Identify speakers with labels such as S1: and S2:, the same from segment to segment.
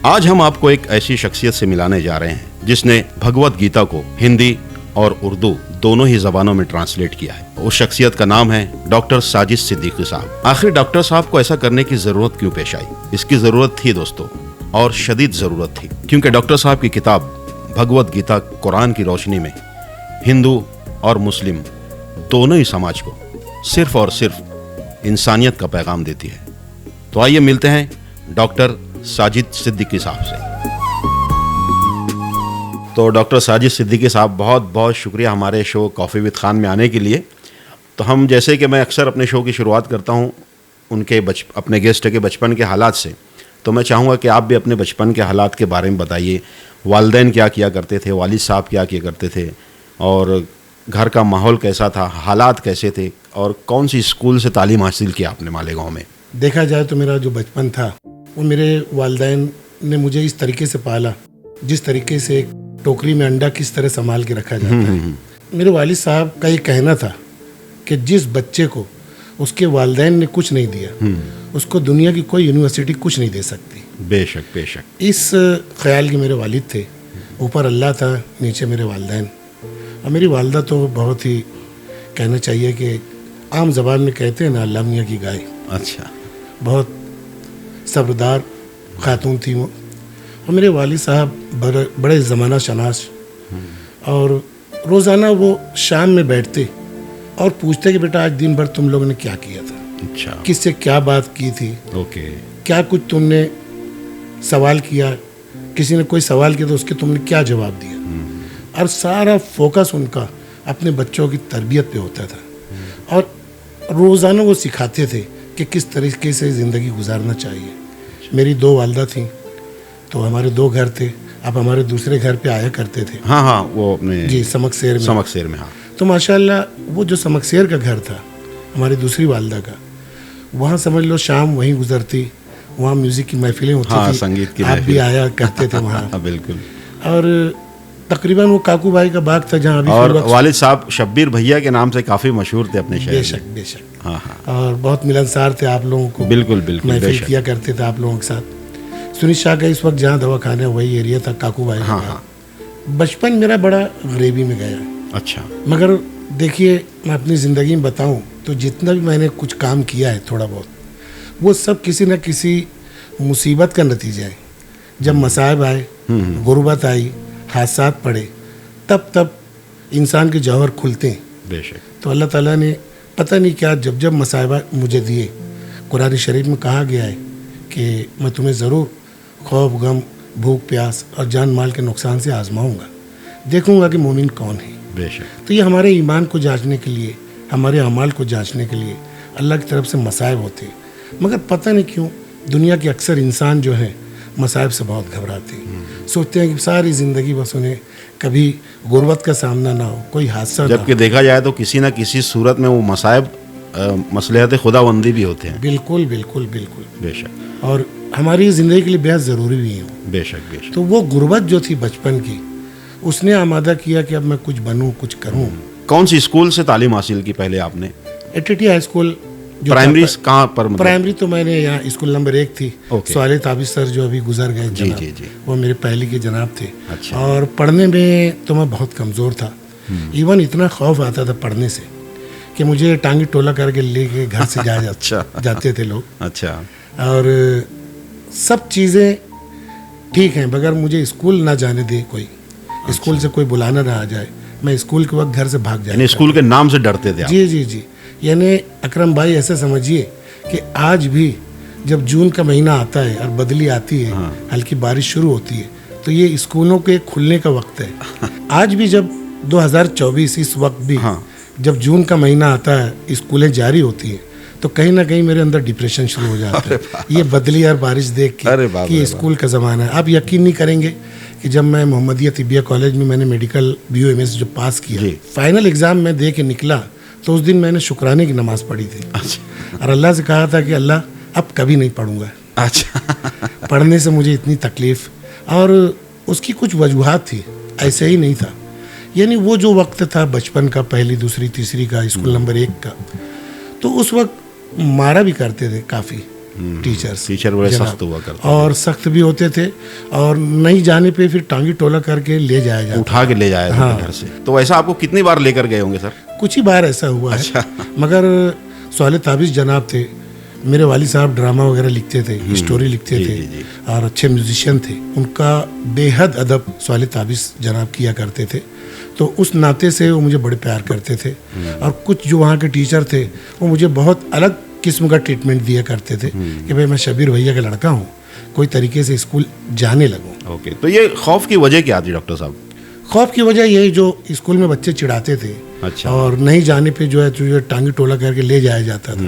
S1: आज हम आपको एक ऐसी शख्सियत से मिलाने जा रहे हैं जिसने भगवत गीता को हिंदी और उर्दू दोनों ही जबानों में ट्रांसलेट किया है। उस शख्सियत का नाम है डॉक्टर साजिद सिद्दीकी साहब। आखिर डॉक्टर साहब को ऐसा करने की जरूरत क्यों पेश आई? इसकी जरूरत थी दोस्तों, और शदीद जरूरत थी, क्योंकि डॉक्टर साहब की किताब भगवत गीता कुरान की रोशनी में हिंदू और मुस्लिम दोनों ही समाज को सिर्फ और सिर्फ इंसानियत का पैगाम देती है। तो आइए मिलते हैं डॉक्टर साजिद सिद्दीकी साहब से। तो डॉक्टर साजिद सिद्दीकी साहब, बहुत बहुत शुक्रिया हमारे शो कॉफ़ी विद खान में आने के लिए। तो हम जैसे कि मैं अक्सर अपने शो की शुरुआत करता हूं उनके अपने गेस्ट के बचपन के हालात से, तो मैं चाहूँगा कि आप भी अपने बचपन के हालात के बारे में बताइए। वालिदैन क्या किया करते थे, वालिद साहब क्या किया करते थे, और घर का माहौल कैसा था, हालात कैसे थे, और कौन सी स्कूल से तालीम हासिल किया आपने मालेगांव में?
S2: देखा जाए तो मेरा जो बचपन था वो मेरे वालिदैन ने मुझे इस तरीके से पाला जिस तरीके से एक टोकरी में अंडा किस तरह संभाल के रखा जाता है। मेरे वालिद साहब का ये कहना था कि जिस बच्चे को उसके वालिदैन ने कुछ नहीं दिया उसको दुनिया की कोई यूनिवर्सिटी कुछ नहीं दे सकती।
S1: बेशक बेशक।
S2: इस ख्याल के मेरे वालिद थे। ऊपर अल्लाह था, नीचे मेरे वालिदैन। और मेरी वालदा तो बहुत ही कहना चाहिए कि आम ज़बान में कहते हैं ना, अल्लाह मियाँ की गाय।
S1: अच्छा।
S2: बहुत सब्रदार खातून थी वो। और मेरे वालिद साहब बड़े ज़माना शनास, और रोज़ाना वो शाम में बैठते और पूछते कि बेटा आज दिन भर तुम लोगों ने क्या किया था।
S1: अच्छा।
S2: किससे क्या बात की थी।
S1: ओके।
S2: क्या कुछ तुमने सवाल किया, किसी ने कोई सवाल किया तो उसके तुमने क्या जवाब दिया। और सारा फोकस उनका अपने बच्चों की तरबियत पे होता था। और रोज़ाना वो सिखाते थे कि किस तरीके से ज़िंदगी गुजारना चाहिए। मेरी दो वालदा थीं, तो हमारे दो घर थे। अब हमारे दूसरे घर पे आया करते थे।
S1: हाँ हाँ, वो अपने
S2: जी समकसेर में।
S1: हाँ।
S2: तो माशाल्लाह वो जो समकसेर का घर था हमारी दूसरी वालदा का, वहाँ समझ लो शाम वहीं गुजरती। वहाँ म्यूज़िक की महफिलें होती
S1: हाँ,
S2: थी,
S1: संगीत की
S2: आप भी आया करते थे वहाँ।
S1: बिल्कुल।
S2: और तकरीबन वो काकू भाई का बाग था जहाँ अभी
S1: और वालिद साहब शब्बीर भैया के नाम से काफ़ी मशहूर थे अपने शहर में।
S2: बेशक बेशक।
S1: हाँ हाँ।
S2: और बहुत मिलनसार थे आप लोगों को।
S1: बिल्कुल बिल्कुल।
S2: महफिल किया करते थे आप लोगों के साथ। सुनील शाह का इस वक्त जहाँ दवाखाना है वही एरिया था काकू भाई।
S1: हाँ हाँ।
S2: बचपन मेरा बड़ा गरीबी में गया।
S1: अच्छा।
S2: मगर देखिए, मैं अपनी ज़िंदगी में बताऊँ तो जितना भी मैंने कुछ काम किया है थोड़ा बहुत, वो सब किसी न किसी मुसीबत का नतीजा है। जब मसाइब आए, गुर्बत आई, हादसात पड़े, तब इंसान के जौहर खुलते हैं।
S1: बेशक।
S2: तो अल्लाह ताला ने पता नहीं क्या जब मसाइबा मुझे दिए। कुरान शरीफ में कहा गया है कि मैं तुम्हें ज़रूर खौफ, गम, भूख, प्यास और जान माल के नुकसान से आजमाऊंगा, देखूंगा कि मोमिन कौन है।
S1: बेशक।
S2: तो ये हमारे ईमान को जांचने के लिए, हमारे अमाल को जांचने के लिए अल्लाह की तरफ से मसाइब होते हैं। मगर पता नहीं क्यों दुनिया के अक्सर इंसान जो है मसाइब से बहुत घबराते हैं। सोचते हैं कि सारी ज़िंदगी बस उन्हें कभी गुर्बत का सामना ना हो, कोई हादसा ना हो।
S1: जबकि देखा जाए तो किसी न किसी सूरत में वो मसाइब मसलहत खुदाबंदी भी होते हैं।
S2: बिल्कुल बिल्कुल बिल्कुल।
S1: बेशक।
S2: और हमारी ज़िंदगी के लिए बेहद ज़रूरी भी है।
S1: बेशक बेशक।
S2: तो वो गुर्बत जो थी बचपन की, उसने आमादा किया कि अब मैं कुछ बनूं, कुछ करूं।
S1: कौन सी स्कूल से तालीम हासिल की पहले आपने?
S2: ATT high school.
S1: प्राइमरी कहाँ पर?
S2: प्राइमरी तो मैंने यहाँ स्कूल नंबर 1 थी।
S1: ओके।
S2: स्वाले ताबिज सर जो अभी गुजर गए
S1: जी जी जी,
S2: वो मेरे पहले के जनाब थे।
S1: अच्छा।
S2: और पढ़ने में तो मैं बहुत कमज़ोर था। इवन इतना खौफ आता था पढ़ने से कि मुझे टांगी टोला करके लेके घर से
S1: अच्छा।
S2: जाते थे लोग।
S1: अच्छा।
S2: और सब चीज़ें ठीक हैं, मगर मुझे स्कूल ना जाने दे कोई।
S1: अच्छा।
S2: स्कूल से कोई बुलाना ना आ जाए, मैं स्कूल के वक्त घर से भाग जाए।
S1: यानी स्कूल के नाम से डरते थे आप?
S2: जी जी जी। यानी अकरम भाई ऐसे समझिए कि आज भी जब जून का महीना आता है और बदली आती है, हल्की बारिश शुरू होती है, तो ये स्कूलों के खुलने का वक्त है। आज भी जब 2024 इस वक्त भी जब जून का महीना आता है, स्कूलें जारी होती हैं, तो कहीं ना कहीं मेरे अंदर डिप्रेशन शुरू हो जाता है ये बदली और बारिश देख के कि ये स्कूल का ज़माना है। आप यकीन नहीं करेंगे कि जब मैं मोहम्मदिया तिबिया कॉलेज में मैंने मेडिकल BUMS जो पास किया, फाइनल एग्ज़ाम में दे के निकला, तो उस दिन मैंने शुक्राने की नमाज़ पढ़ी थी। और अल्लाह से कहा था कि अल्लाह अब कभी नहीं पढ़ूंगा।
S1: अच्छा।
S2: पढ़ने से मुझे इतनी तकलीफ़, और उसकी कुछ वजूहात थी, ऐसे ही नहीं था। यानी वो जो वक्त था बचपन का, पहली दूसरी तीसरी का, स्कूल नंबर 1 का, तो उस वक्त मारा भी करते थे काफ़ी। टीचर्स।
S1: टीचर बड़े
S2: जनाब।
S1: सख्त हुआ करते
S2: और सख्त भी होते थे, और नहीं जाने पे फिर टांगी टोला करके ले जाया जाता।
S1: उठा के ले जाया था
S2: हाँ।
S1: घर से। तो ऐसा आपको कितनी बार लेकर गए होंगे सर?
S2: कुछ ही बार ऐसा हुआ
S1: अच्छा।
S2: है, मगर सवाल ताबिश जनाब थे, मेरे वाली साहब ड्रामा वगैरह लिखते थे, स्टोरी लिखते
S1: जी,
S2: थे,
S1: जी, जी।
S2: और अच्छे म्यूजिशियन थे। उनका बेहद अदब सवाल ताबिश जनाब किया करते थे, तो उस नाते से वो मुझे बड़े प्यार करते थे। और कुछ जो वहाँ के टीचर थे वो मुझे बहुत अलग किस्म का ट्रीटमेंट दिया करते थे कि भाई मैं शबीर भैया का लड़का हूँ, कोई तरीके से स्कूल जाने लगूँ।
S1: ओके, तो ये खौफ की वजह क्या थी डॉक्टर साहब?
S2: खौफ की वजह यही, जो स्कूल में बच्चे चिढ़ाते थे,
S1: अच्छा।
S2: और नहीं जाने पे जो है तुझे टांगी टोला करके ले जाया जाता था,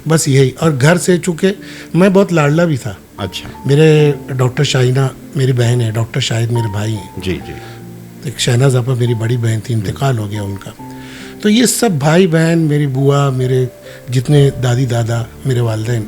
S2: बस यही। और घर से चूँकि मैं बहुत लाडला भी था।
S1: अच्छा।
S2: मेरे डॉक्टर शाहिना मेरी बहन है, डॉक्टर शाहिद मेरे भाई हैं,
S1: जी जी।
S2: एक शहनाज आपा मेरी बड़ी बहन थी, इंतकाल हो गया उनका। तो ये सब भाई बहन, मेरी बुआ, मेरे जितने दादी दादा, मेरे वालिदैन,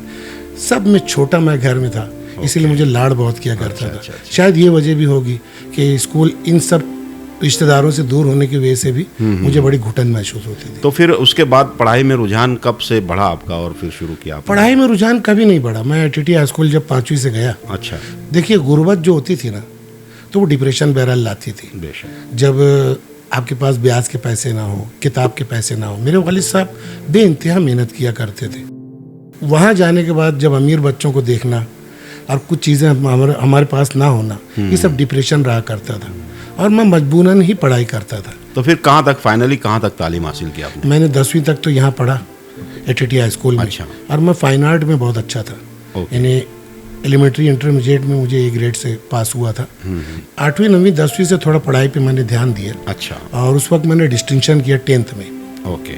S2: सब में छोटा मैं घर में था, इसीलिए मुझे लाड़ बहुत किया करता था। शायद ये वजह भी होगी कि स्कूल इन सब रिश्तेदारों से दूर होने की वजह से भी मुझे बड़ी घुटन महसूस होती थी।
S1: तो फिर उसके बाद पढ़ाई में रुझान कब से बढ़ा आपका और फिर शुरू किया आपने?
S2: पढ़ाई में रुझान कभी नहीं बढ़ा। मैं टीटी हाई स्कूल जब 5वीं से गया,
S1: अच्छा।
S2: देखिए गुर्बत जो होती थी ना, तो वो डिप्रेशन बहरहाल लाती थी।
S1: बेशक।
S2: जब आपके पास ब्याज के पैसे ना हो, किताब के पैसे ना हो। मेरे वालिद साहब बेइंतहा मेहनत किया करते थे। वहाँ जाने के बाद जब अमीर बच्चों को देखना और कुछ चीज़ें हमारे पास ना होना, ये सब डिप्रेशन रहा करता था, और मैं मजबूरन ही पढ़ाई करता था।
S1: तो फिर कहाँ तक फाइनली कहाँ तक तालीम हासिल की आपने?
S2: मैंने 10वीं तक तो यहाँ पढ़ा एटीटी हाई स्कूल में।
S1: अच्छा।
S2: और मैं फाइन आर्ट में बहुत अच्छा था,
S1: ओके।
S2: यानी एलिमेंट्री इंटरमीडिएट में मुझे ए ग्रेड से पास हुआ था। 8वीं 9वीं 10वीं से थोड़ा पढ़ाई पे मैंने ध्यान दिया,
S1: अच्छा।
S2: और उस वक्त मैंने डिस्टिंक्शन किया 10th में।
S1: ओके।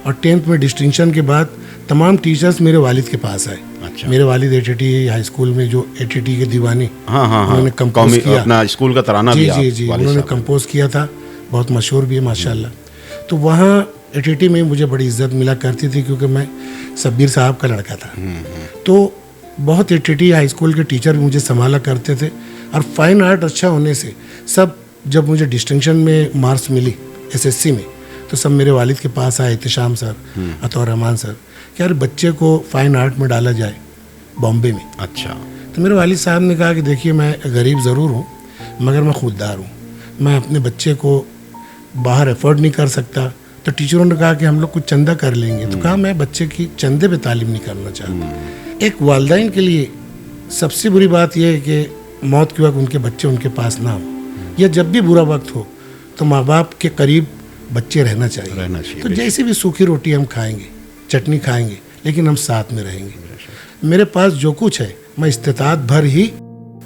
S2: और 10th में डिस्टिंक्शन के बाद तमाम टीचर्स मेरे वालिद के पास आए।
S1: अच्छा।
S2: मेरे वालिद एटीटी हाई स्कूल में जो एटीटी के दीवाने,
S1: हाँ हाँ हाँ,
S2: उन्होंने कंपोज किया।
S1: अपना स्कूल का तराना
S2: जी
S1: भी
S2: जी जी, उन्होंने कंपोज किया था, बहुत मशहूर भी है माशाल्लाह। तो वहाँ एटीटी में मुझे बड़ी इज्जत मिला करती थी, क्योंकि मैं शब्बीर साहब का लड़का था। तो बहुत एटीटी हाई स्कूल के टीचर भी मुझे संभाला करते थे। और फाइन आर्ट अच्छा होने से सब, जब मुझे डिस्टिंक्शन में मार्क्स मिली एसएससी में, तो सब मेरे वालिद के पास आए, इत्तिशाम सर, अतौर रहमान सर, कि यार बच्चे को फाइन आर्ट में डाला जाए बॉम्बे में।
S1: अच्छा।
S2: तो मेरे वालिद साहब ने कहा कि देखिए मैं गरीब ज़रूर हूँ, मगर मैं खुददार हूँ, मैं अपने बच्चे को बाहर अफोर्ड नहीं कर सकता। तो टीचरों ने कहा कि हम लोग कुछ चंदा कर लेंगे। तो कहा मैं बच्चे की चंदे पे तालीम नहीं करना चाहता। एक वालिदैन के लिए सबसे बुरी बात यह है कि मौत के वक्त उनके बच्चे उनके पास ना हो, या जब भी बुरा वक्त हो तो माँ बाप के करीब बच्चे रहना चाहिए। तो जैसे भी सूखी रोटी हम खाएंगे, चटनी खाएंगे, लेकिन हम साथ में रहेंगे। मेरे पास जो कुछ है मैं इस्तेताअत भर ही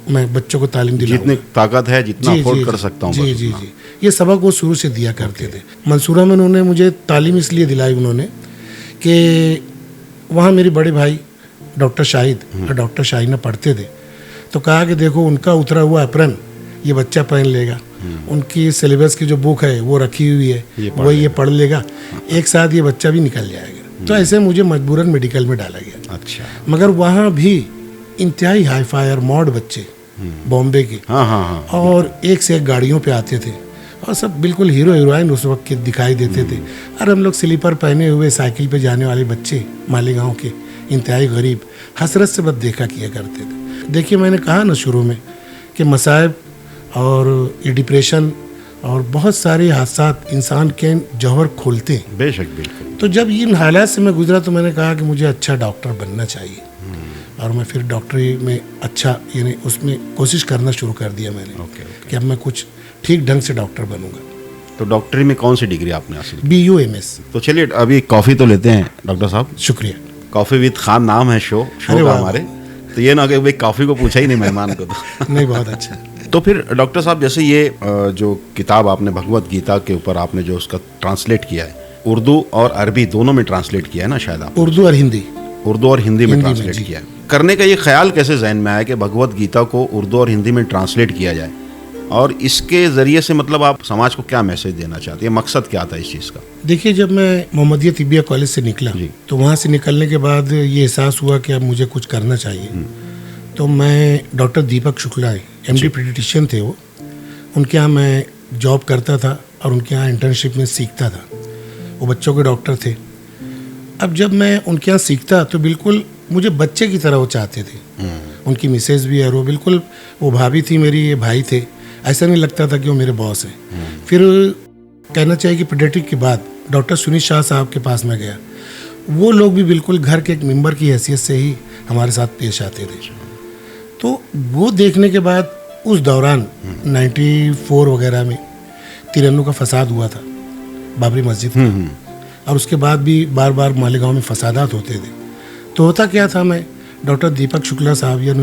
S2: मैं बच्चों को तालीम दिलाऊंगा,
S1: जितनी ताकत है, जितना अफोर्ड कर सकता हूँ।
S2: जी जी जी, ये सबक वो शुरू से दिया करते थे। मंसूरा में उन्होंने मुझे तालीम इसलिए दिलाई उन्होंने कि वहाँ मेरे बड़े भाई डॉक्टर शाहिद और डॉक्टर शाहिना पढ़ते थे। तो कहा कि देखो उनका उतरा हुआ एप्रन ये बच्चा पहन लेगा, उनकी सिलेबस की जो बुक है वो रखी हुई है, वही ये पढ़ लेगा, एक साथ ये बच्चा भी निकल जाएगा। तो ऐसे मुझे मजबूरन मेडिकल में डाला गया।
S1: अच्छा।
S2: मगर वहाँ भी इंतहाई हाई फाई और मॉड बच्चे बॉम्बे के,
S1: हाँ हाँ हाँ,
S2: और एक से एक गाड़ियों पे आते थे, और सब बिल्कुल हीरो हीरोइन उस वक्त के दिखाई देते थे। और हम लोग स्लीपर पहने हुए साइकिल पे जाने वाले बच्चे मालेगांव के, इंतहाई गरीब, हसरत से बस देखा किया करते थे। देखिए मैंने कहा ना शुरू में कि मसाइब और ये डिप्रेशन और बहुत सारे हादसात इंसान के जौहर खोलते हैं।
S1: बेशक, बिल्कुल।
S2: तो जब इन हालात से मैं गुजरा तो मैंने कहा कि मुझे अच्छा डॉक्टर बनना चाहिए, और मैं फिर डॉक्टरी में अच्छा यानी उसमें कोशिश करना शुरू कर दिया मैंने कि अब मैं कुछ ठीक ढंग से डॉक्टर बनूंगा।
S1: तो डॉक्टरी में कौन सी डिग्री आपने हासिल की?
S2: BUMS।
S1: तो चलिए अभी कॉफ़ी तो लेते हैं डॉक्टर साहब।
S2: शुक्रिया।
S1: कॉफ़ी विद खान नाम है शो का हमारे, तो ये ना कि भाई कॉफ़ी को पूछा ही नहीं मेहमान को तो
S2: नहीं, बहुत अच्छा।
S1: तो फिर डॉक्टर साहब जैसे ये जो किताब आपने भगवत गीता के ऊपर आपने जो उसका ट्रांसलेट किया है, उर्दू और अरबी दोनों में ट्रांसलेट किया है ना शायद आप?
S2: उर्दू और हिंदी।
S1: उर्दू और हिंदी में ट्रांसलेट किया है। करने का ये ख्याल कैसे जहन में आया कि भगवत गीता को उर्दू और हिंदी में ट्रांसलेट किया जाए, और इसके ज़रिए से मतलब आप समाज को क्या मैसेज देना चाहते हैं, मकसद क्या था इस चीज़ का?
S2: देखिए जब मैं मोहम्मदिया तिबिया कॉलेज से निकला तो वहाँ से निकलने के बाद ये एहसास हुआ कि अब मुझे कुछ करना चाहिए। तो मैं डॉक्टर दीपक शुक्ला है, MD पीडियाट्रिशियन थे वो, उनके यहाँ मैं जॉब करता था और उनके यहाँ इंटर्नशिप में सीखता था। वो बच्चों के डॉक्टर थे। अब जब मैं उनके यहाँ सीखता तो बिल्कुल मुझे बच्चे की तरह वो चाहते थे। उनकी मिसेज भी है, वो बिल्कुल, वो भाभी थी मेरी, ये भाई थे। ऐसा नहीं लगता था कि वो मेरे बॉस हैं। फिर कहना चाहिए कि पीडियाट्रिक के बाद डॉक्टर सुनील शाह साहब के पास मैं गया। वो लोग भी बिल्कुल घर के एक मेंबर की हैसियत से ही हमारे साथ पेश आते थे। तो वो देखने के बाद उस दौरान 94 वगैरह में तिरन्नू का फसाद हुआ था बाबरी मस्जिद का, और उसके बाद भी बार बार मालेगांव में फसादात होते थे। तो होता क्या था, मैं डॉक्टर दीपक शुक्ला साहब या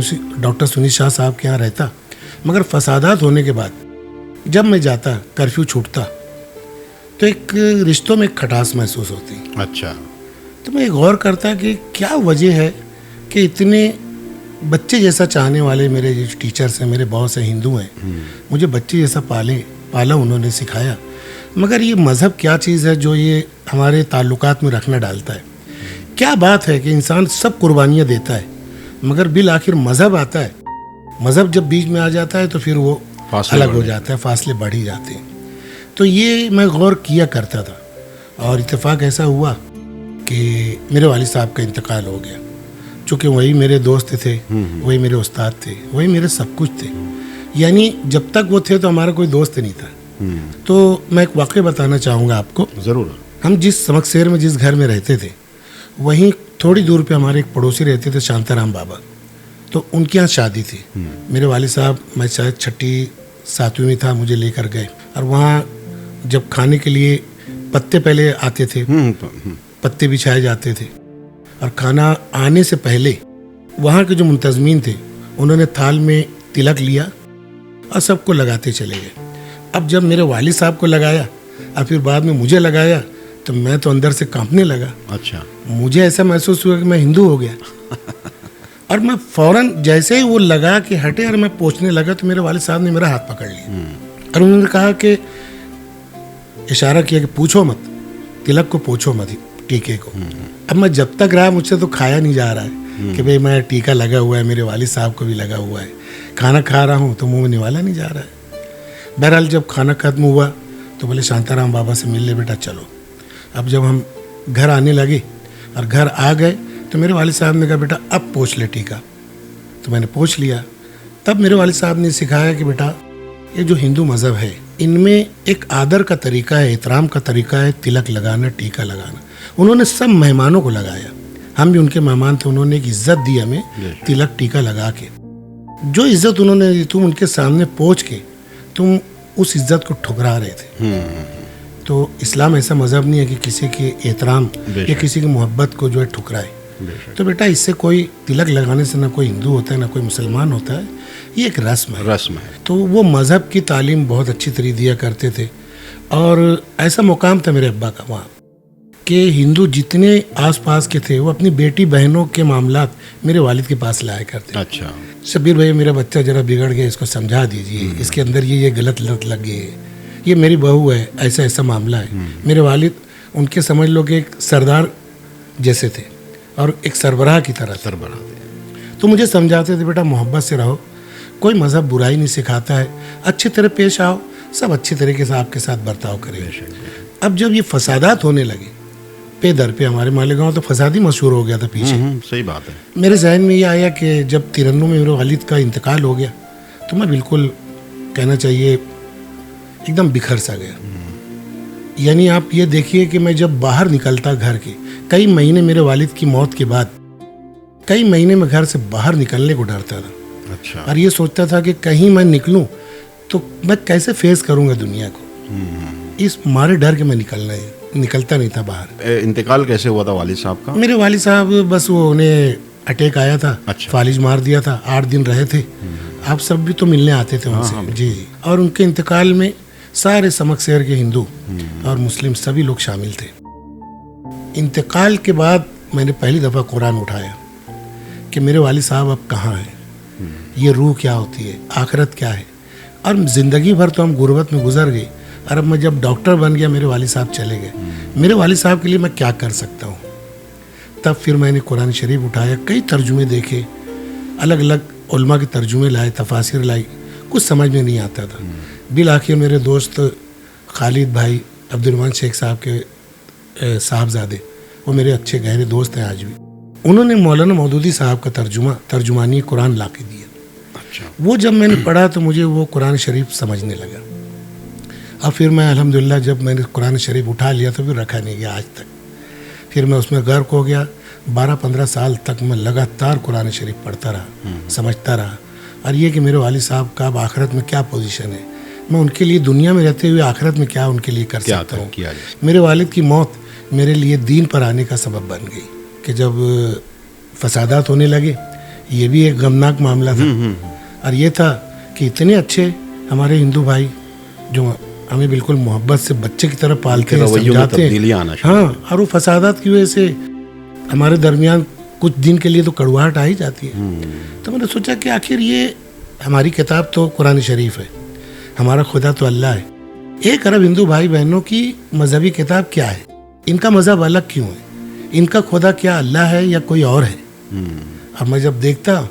S2: डॉक्टर सुनील शाह साहब के यहाँ रहता, मगर फसादात होने के बाद जब मैं जाता, कर्फ्यू छूटता, तो एक रिश्तों में एक खटास महसूस होती।
S1: अच्छा।
S2: तो मैं गौर करता कि क्या वजह है कि इतने बच्चे जैसा चाहने वाले मेरे जो टीचर्स हैं, मेरे बॉस हैं, हिंदू हैं, मुझे बच्चे जैसा पाला उन्होंने, सिखाया, मगर ये मज़हब क्या चीज़ है जो ये हमारे ताल्लुकात में रखना डालता है। क्या बात है कि इंसान सब कुर्बानियाँ देता है, मगर बिल आखिर मज़हब आता है, मज़हब जब बीच में आ जाता है तो फिर वो अलग हो जाता है, फासले बढ़ ही जाते हैं। तो ये मैं गौर किया करता था, और इत्तेफाक ऐसा हुआ कि मेरे वालिद साहब का इंतकाल हो गया। चूँकि वही मेरे दोस्त थे, वही मेरे उस्ताद थे, वही मेरे सब कुछ थे। यानी जब तक वो थे तो हमारा कोई दोस्त नहीं था। तो मैं एक वाक़या बताना चाहूँगा आपको।
S1: ज़रूर।
S2: हम जिस समकसेर में जिस घर में रहते थे, वहीं थोड़ी दूर पे हमारे एक पड़ोसी रहते थे, शांताराम बाबा। तो उनके यहाँ शादी थी। मेरे वालिद साहब, मैं शायद 6ठी 7वीं में था, मुझे लेकर गए, और वहाँ जब खाने के लिए पत्ते पहले आते थे, पत्ते बिछाए जाते थे, और खाना आने से पहले वहाँ के जो मुंतज़मीन थे उन्होंने थाल में तिलक लिया और सबको लगाते चले गए। अब जब मेरे वालिद साहब को लगाया और फिर बाद में मुझे लगाया, तो मैं तो अंदर से कांपने लगा।
S1: अच्छा। मुझे
S2: ऐसा महसूस हुआ कि मैं हिंदू हो गया। और मैं फ़ौरन जैसे ही वो लगा कि हटे और मैं पोंछने लगा, तो मेरे वालिद साहब ने मेरा हाथ पकड़ लिया और उन्होंने कहा कि, इशारा किया कि पूछो मत, तिलक को पूछो मत, टीके को। अब मैं जब तक रहा, मुझसे तो खाया नहीं जा रहा है कि भाई मैं टीका लगा हुआ है, मेरे वालिद साहब को भी लगा हुआ है, खाना खा रहा हूँ तो मुंह में निवाला नहीं जा रहा है। बहरहाल जब खाना खत्म हुआ तो बोले शांताराम बाबा से मिल ले बेटा, चलो। अब जब हम घर आने लगे और घर आ गए तो मेरे वालिद साहब ने कहा बेटा अब पोंछ ले टीका। तो मैंने पोंछ लिया। तब मेरे वालिद साहब ने सिखाया कि बेटा ये जो हिंदू मज़हब है, इनमें एक आदर का तरीका है, एहतराम का तरीका है, तिलक लगाना, टीका लगाना। उन्होंने सब मेहमानों को लगाया, हम भी उनके मेहमान थे, उन्होंने एक इज्जत दी हमें, तिलक टीका लगा के। जो इज्जत उन्होंने दी, तुम उनके सामने पहुँच के तुम उस इज्जत को ठुकरा रहे थे। तो इस्लाम ऐसा मज़हब नहीं है कि किसी के एहतराम या किसी की मोहब्बत को जो है ठुकराए। तो बेटा इससे कोई तिलक लगाने से ना कोई हिंदू होता है ना कोई मुसलमान होता है, ये एक रस्म है। तो वो मज़हब की तालीम बहुत अच्छी तरह दिया करते थे। और ऐसा मुकाम था मेरे अब्बा का वहाँ कि हिंदू जितने आसपास के थे वो अपनी बेटी बहनों के मामलात मेरे वालिद के पास लाया करते।
S1: अच्छा।
S2: शब्बीर भाई मेरा बच्चा ज़रा बिगड़ गया, इसको समझा दीजिए, इसके अंदर ये गलत लत लग गई है, ये मेरी बहू है, ऐसा ऐसा मामला है। मेरे वालिद उनके समझ लो कि एक सरदार जैसे थे और एक सरबराह की तरह सरबराह। तो मुझे समझाते थे बेटा मोहब्बत से रहो, कोई मज़हब बुराई नहीं सिखाता है, अच्छी तरह पेश आओ, सब अच्छी तरीके से आपके साथ बर्ताव करेंगे। अब जब ये फसादात होने लगे पे दर पे, हमारे मालेगांव तो फसादी मशहूर हो गया था पीछे।
S1: सही बात है।
S2: मेरे जहन में ये आया कि जब तिरन्नू में मेरे वालिद का इंतकाल हो गया तो मैं बिल्कुल कहना चाहिए एकदम बिखर सा गया। यानी आप ये देखिए कि मैं जब बाहर निकलता घर के, कई महीने मेरे वालिद की मौत के बाद कई महीने में घर से बाहर निकलने को डरता था।
S1: अच्छा।
S2: और ये सोचता था कि कहीं मैं निकलूं तो मैं कैसे फेस करूंगा दुनिया को। इस मारे डर के मैं निकलता नहीं था बाहर।
S1: इंतकाल कैसे हुआ था वालिद साहब का?
S2: मेरे वालिद साहब बस वो उन्हें अटैक आया था।
S1: अच्छा।
S2: फालिज मार दिया था, 8 दिन रहे थे। आप सब भी तो मिलने आते थे उनसे। हाँ, जी। और उनके इंतकाल में सारे समकसेर के हिंदू और मुस्लिम सभी लोग शामिल थे। इंतकाल के बाद मैंने पहली दफ़ा कुरान उठाया कि मेरे वालिद साहब अब कहाँ हैं, ये रूह क्या होती है, आखिरत क्या है। और ज़िंदगी भर तो हम गुर्बत में गुजर गए, और अब मैं जब डॉक्टर बन गया, मेरे वालिद साहब चले गए, मेरे वालिद साहब के लिए मैं क्या कर सकता हूँ। तब फिर मैंने कुरान शरीफ उठाया, कई तर्जुमे देखे, अलग अलग उलमा के तर्जुमे लाए, तफासिर लाई, कुछ समझ में नहीं आता था। बिल आखिर मेरे दोस्त खालिद भाई अब्दुल रहमान शेख साहब के साहबजादे, वो मेरे अच्छे गहरे दोस्त हैं आज भी, उन्होंने मौलाना मौदूदी साहब का तर्जुमानी कुरान ला के दिया।
S1: अच्छा।
S2: वो जब मैंने पढ़ा तो मुझे वो कुरान शरीफ समझने लगा। अब फिर मैं अल्हम्दुलिल्लाह जब मैंने कुरान शरीफ उठा लिया तो फिर रखा नहीं गया आज तक। फिर मैं उसमें गर्क हो गया। 12-15 साल तक मैं लगातार कुरान शरीफ पढ़ता रहा, समझता रहा। और ये कि मेरे वालिद साहब का अब आखिरत में क्या पोजीशन है, मैं उनके लिए दुनिया में रहते हुए आखिरत में क्या उनके लिए कर सकता हूँ। मेरे वालिद की मौत मेरे लिए दीन पर आने का सबब बन गई कि जब फसादात होने लगे, ये भी एक गमनाक मामला था। और ये था कि इतने अच्छे हमारे हिंदू भाई जो हमें बिल्कुल मोहब्बत से बच्चे की तरह पालते हैं, समझाते हैं, हाँ, और वो फसादात की वजह से हमारे दरमियान कुछ दिन के लिए तो कड़वाहट आ ही जाती है। तो मैंने सोचा कि आखिर ये हमारी किताब तो कुरान शरीफ है, हमारा खुदा तो अल्लाह है। 1 अरब हिंदू भाई बहनों की मजहबी किताब क्या है, इनका मजहब अलग क्यों है, इनका खुदा क्या अल्लाह है या कोई और है। अब मैं जब देखता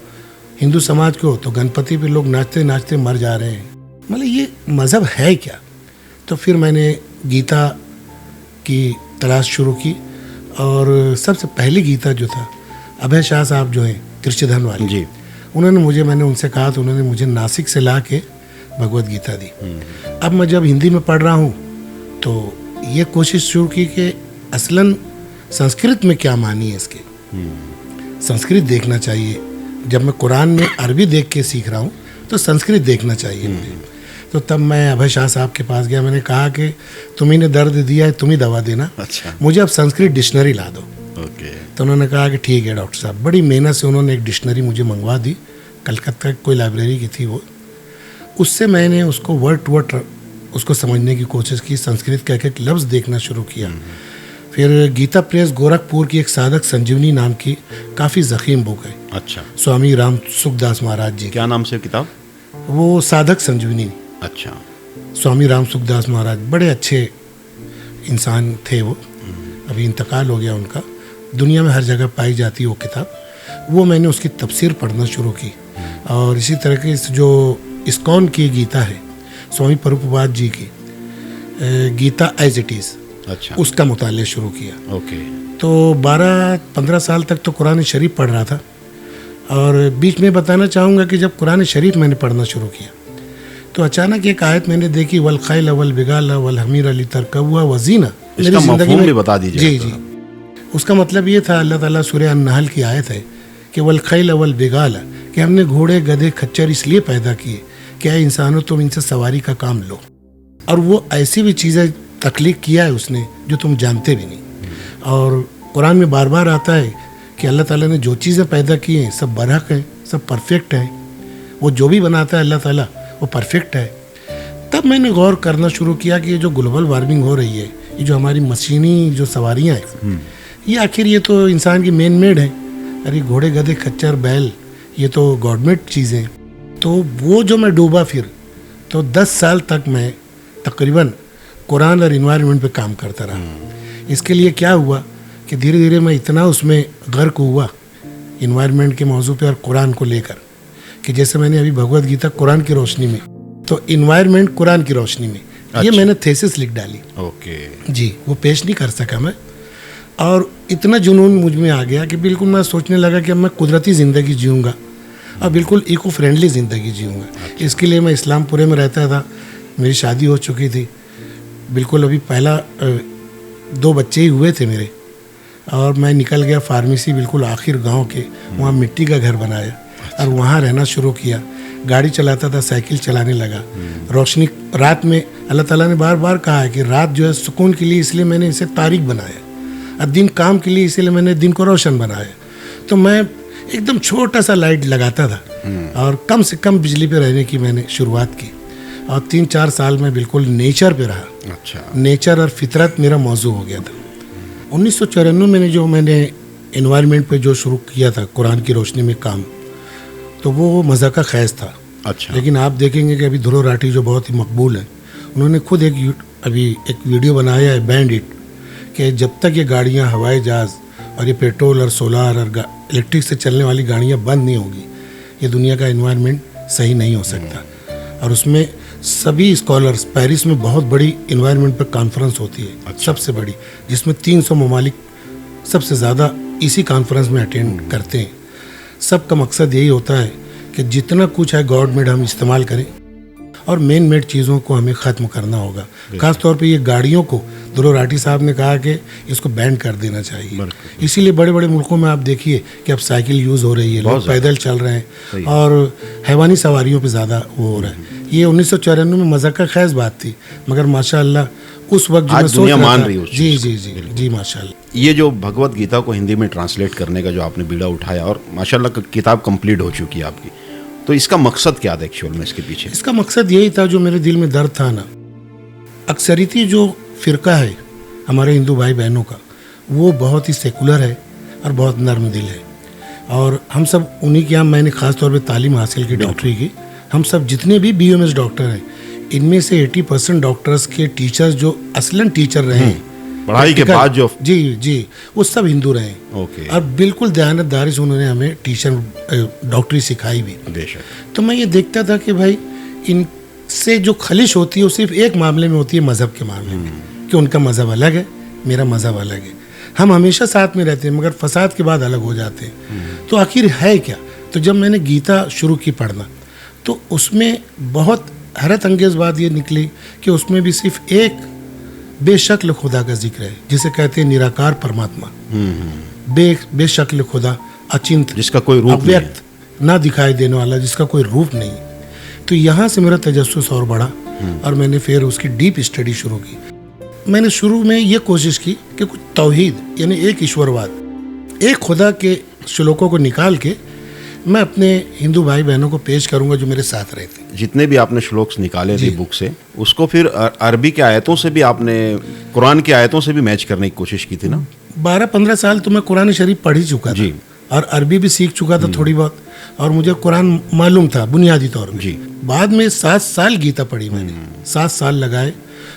S2: हिंदू समाज को तो गणपति पे लोग नाचते नाचते मर जा रहे हैं, मतलब ये मज़हब है क्या। तो फिर मैंने गीता की तलाश शुरू की और सबसे पहली गीता जो था अभय शाह साहब जो हैं त्रिशधन वाले जी, मैंने उनसे कहा तो उन्होंने मुझे नासिक से ला के भगवत गीता दी। अब मैं जब हिंदी में पढ़ रहा हूँ तो ये कोशिश शुरू की कि असलन संस्कृत में क्या मानी है इसके, संस्कृत देखना चाहिए। जब मैं कुरान में अरबी देख के सीख रहा हूँ तो संस्कृत देखना चाहिए मुझे। तो तब मैं अभय शाह साहब के पास गया, मैंने कहा कि तुम्ही ने दर्द दिया है, तुम ही दवा देना। अच्छा। मुझे अब संस्कृत डिक्शनरी ला दो। ओके। तो उन्होंने कहा कि ठीक है डॉक्टर साहब। बड़ी मेहनत से उन्होंने एक डिक्शनरी मुझे मंगवा दी, कलकत्ता कोई लाइब्रेरी की थी वो। उससे मैंने उसको वर्ड टू वर्ड उसको समझने की कोशिश की, संस्कृत का एक लफ्ज़ देखना शुरू किया। फिर गीता प्रेस गोरखपुर की एक साधक संजीवनी नाम की काफ़ी ज़ख़ीम बुक है। अच्छा। स्वामी राम सुखदास महाराज जी। क्या नाम से किताब? वो साधक संजीवनी। अच्छा। स्वामी राम सुखदास महाराज बड़े अच्छे इंसान थे वो, अभी इंतकाल हो गया उनका। दुनिया में हर जगह पाई जाती है वो किताब। वो मैंने उसकी तफसीर पढ़ना शुरू की। और इसी तरह से जो इस्कॉन की गीता है स्वामी प्रभुपाद जी की गीता एज इट इज़, अच्छा, उसका मुताले शुरू किया। ओके। तो 12-15 साल तक तो कुरान शरीफ पढ़ रहा था। और बीच में बताना चाहूँगा कि जब कुरान शरीफ मैंने पढ़ना शुरू किया तो अचानक एक आयत मैंने देखी, वल खैल वल बिगाल वल हमीर अली तरकबुआ वजीना। मेरी ज़िंदगी में बता दीजिए। जी जी, उसका मतलब ये था, अल्लाह ताला सूरह अन-नहल की आयत है कि वल खैल वल बिगाल, कि हमने घोड़े गधे खच्चर इसलिए पैदा किए कि ऐ इंसानों तुम इनसे सवारी का काम लो। और वो ऐसी भी चीज़ें तख्लीक किया है उसने जो तुम जानते भी नहीं। और कुरान में बार बार आता है कि अल्लाह ताला ने जो चीज़ें पैदा की हैं सब बरहक हैं, सब परफेक्ट हैं। वो जो भी बनाता है अल्लाह ताला वो परफेक्ट है। तब मैंने गौर करना शुरू किया कि ये जो ग्लोबल वार्मिंग हो रही है, ये जो हमारी मशीनी जो सवारियाँ हैं, ये आखिर ये तो इंसान की मेन मेड है। अरे घोड़े गधे खच्चर बैल ये तो गवर्नमेंट चीज़ें। तो वो जो मैं डूबा फिर तो 10 साल तक मैं तकरीबन कुरान और इन्वायरमेंट पे काम करता रहा। इसके लिए क्या हुआ कि धीरे धीरे मैं इतना उसमें गर्क हुआ इन्वायरमेंट के मौजू पे और कुरान को लेकर कि जैसे मैंने अभी भगवत गीता कुरान की रोशनी में, तो इन्वायरमेंट कुरान की रोशनी में, अच्छा, ये मैंने थीसिस लिख डाली। ओके जी, वो पेश नहीं कर सका मैं। और इतना जुनून मुझ में आ गया कि बिल्कुल मैं सोचने लगा कि अब मैं कुदरती ज़िंदगी जीऊँगा और बिल्कुल इको फ्रेंडली ज़िंदगी जीऊँगा। अच्छा। इसके लिए मैं इस्लामपुरे में रहता था, मेरी शादी हो चुकी थी, बिल्कुल अभी पहला 2 बच्चे ही हुए थे मेरे। और मैं निकल गया फार्मेसी बिल्कुल आखिर गांव के, वहाँ मिट्टी का घर बनाया और वहाँ रहना शुरू किया। गाड़ी चलाता था, साइकिल चलाने लगा। रोशनी रात में अल्लाह ताला ने बार बार कहा है कि रात जो है सुकून के लिए, इसलिए मैंने इसे तारीक बनाया, और दिन काम के लिए, इसलिए मैंने दिन को रोशन बनाया। तो मैं एकदम छोटा सा लाइट लगाता था और कम से कम बिजली पे रहने की मैंने शुरुआत की। और 3-4 साल में बिल्कुल नेचर पे रहा। अच्छा। नेचर और फितरत मेरा मौजू हो गया था। 1994 में जो मैंने एनवायरनमेंट पे जो शुरू किया था कुरान की रोशनी में काम, तो वो मज़ा का खैज़ था। अच्छा। लेकिन आप देखेंगे कि अभी ध्रुव राठी जो बहुत ही मकबूल है, उन्होंने खुद अभी एक वीडियो बनाया है, बैंड इट, कि जब तक ये गाड़ियाँ, हवाई जहाज़ और ये पेट्रोल और सोलार और इलेक्ट्रिक से चलने वाली गाड़ियाँ बंद नहीं होगी, ये दुनिया का एनवायरनमेंट सही नहीं हो सकता। और उसमें सभी स्कॉलर्स, पेरिस में बहुत बड़ी इन्वायरमेंट पर कॉन्फ्रेंस होती है। अच्छा। सबसे बड़ी, जिसमें 300 ममालिक सबसे ज़्यादा इसी कॉन्फ्रेंस में अटेंड करते हैं। सबका मकसद यही होता है कि जितना कुछ है गॉड मेड हम इस्तेमाल करें और मेन मेड चीज़ों को हमें ख़त्म करना होगा। ख़ास तौर पे ये गाड़ियों को दुर्गा राठी साहब ने कहा कि इसको बैन कर देना चाहिए। इसीलिए बड़े बड़े मुल्कों में आप देखिए कि अब साइकिल यूज़ हो रही है, लोग पैदल चल रहे हैं और हैवानी सवारियों पे ज़्यादा वो हो रहा है। ये 1994 में मज़ाक का खैज़ बात थी, मगर माशाअल्लाह उस वक्त जो मैं सोच रहा था, जी माशाअल्लाह।
S1: ये जो भगवत गीता को हिंदी में ट्रांसलेट करने का जो आपने बीड़ा उठाया और माशाअल्लाह किताब कंप्लीट हो चुकी है आपकी, तो इसका मकसद क्या था एक्चुअल में इसके पीछे?
S2: इसका मकसद यही था जो मेरे दिल में दर्द था ना, अक्सरियती जो फ़िरका है हमारे हिंदू भाई बहनों का, वो बहुत ही सेकुलर है और बहुत नर्म दिल है। और हम सब उन्हीं के यहाँ मैंने ख़ास तौर पे तालीम हासिल की, डॉक्टरी की। हम सब जितने भी BMS डॉक्टर हैं, इनमें से 80% डॉक्टर्स के टीचर्स जो असलन टीचर रहे हैं
S1: पढ़ाई के बाद जो,
S2: जी वो सब हिंदू रहे।
S1: ओके।
S2: और बिल्कुल दयानतदारी से उन्होंने हमें डॉक्टरी सिखाई भी।
S1: बेशक।
S2: तो मैं ये देखता था कि भाई इनसे जो खलिश होती है वो सिर्फ एक मामले में होती है, मज़हब के मामले में, कि उनका मज़हब अलग है, मेरा मज़हब अलग है। हम हमेशा साथ में रहते हैं मगर फसाद के बाद अलग हो जाते हैं। तो आखिर है क्या? तो जब मैंने गीता शुरू की पढ़ना, तो उसमें बहुत हैरत अंगेज़ बात ये निकली कि उसमें भी सिर्फ एक बेशक्ल खुदा का जिक्र है, जिसे कहते हैं निराकार परमात्मा। बेशक्ल खुदा, अचिंत,
S1: जिसका कोई रूप
S2: अव्यक्त, ना दिखाई देने वाला, जिसका कोई रूप नहीं। तो यहाँ से मेरा तजस्सुस और बढ़ा और मैंने फिर उसकी डीप स्टडी शुरू की। मैंने शुरू में ये कोशिश की कि कुछ तौहीद यानी एक ईश्वरवाद, एक खुदा के श्लोकों को निकाल के मैं अपने हिंदू भाई बहनों को पेश करूंगा जो मेरे साथ रहते।
S1: जितने भी आपने श्लोक्स निकाले थे बुक से, उसको फिर अरबी के आयतों से भी आपने, कुरान की आयतों से भी मैच करने की कोशिश की थी ना?
S2: 12-15 साल तो मैं कुरान शरीफ पढ़ ही चुका था और अरबी भी सीख चुका था थोड़ी बहुत, और मुझे कुरान मालूम था बुनियादी तौर में। बाद में 7 साल गीता पढ़ी मैंने, 7 साल लगाए।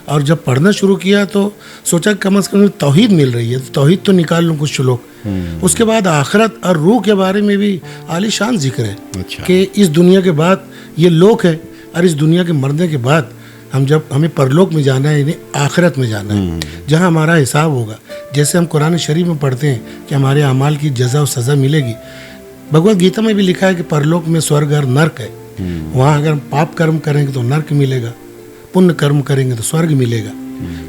S2: और जब पढ़ना शुरू किया तो सोचा कम से कम तौहीद मिल रही है, तो तौहीद तो निकाल लूँ कुछ श्लोक। उसके बाद आखिरत और रूह के बारे में भी आलीशान जिक्र है।
S1: अच्छा।
S2: कि इस दुनिया के बाद ये लोक है और इस दुनिया के मरने के बाद हमें परलोक में जाना है, यानी आखिरत में जाना है, जहाँ हमारा हिसाब होगा। जैसे हम कुरान शरीफ में पढ़ते हैं कि हमारे अमाल की जज़ा और सज़ा मिलेगी, भगवत गीता में भी लिखा है कि परलोक में स्वर्ग और नर्क है। वहाँ अगर हम पाप कर्म करेंगे तो नर्क मिलेगा, पुण्य कर्म करेंगे तो स्वर्ग मिलेगा।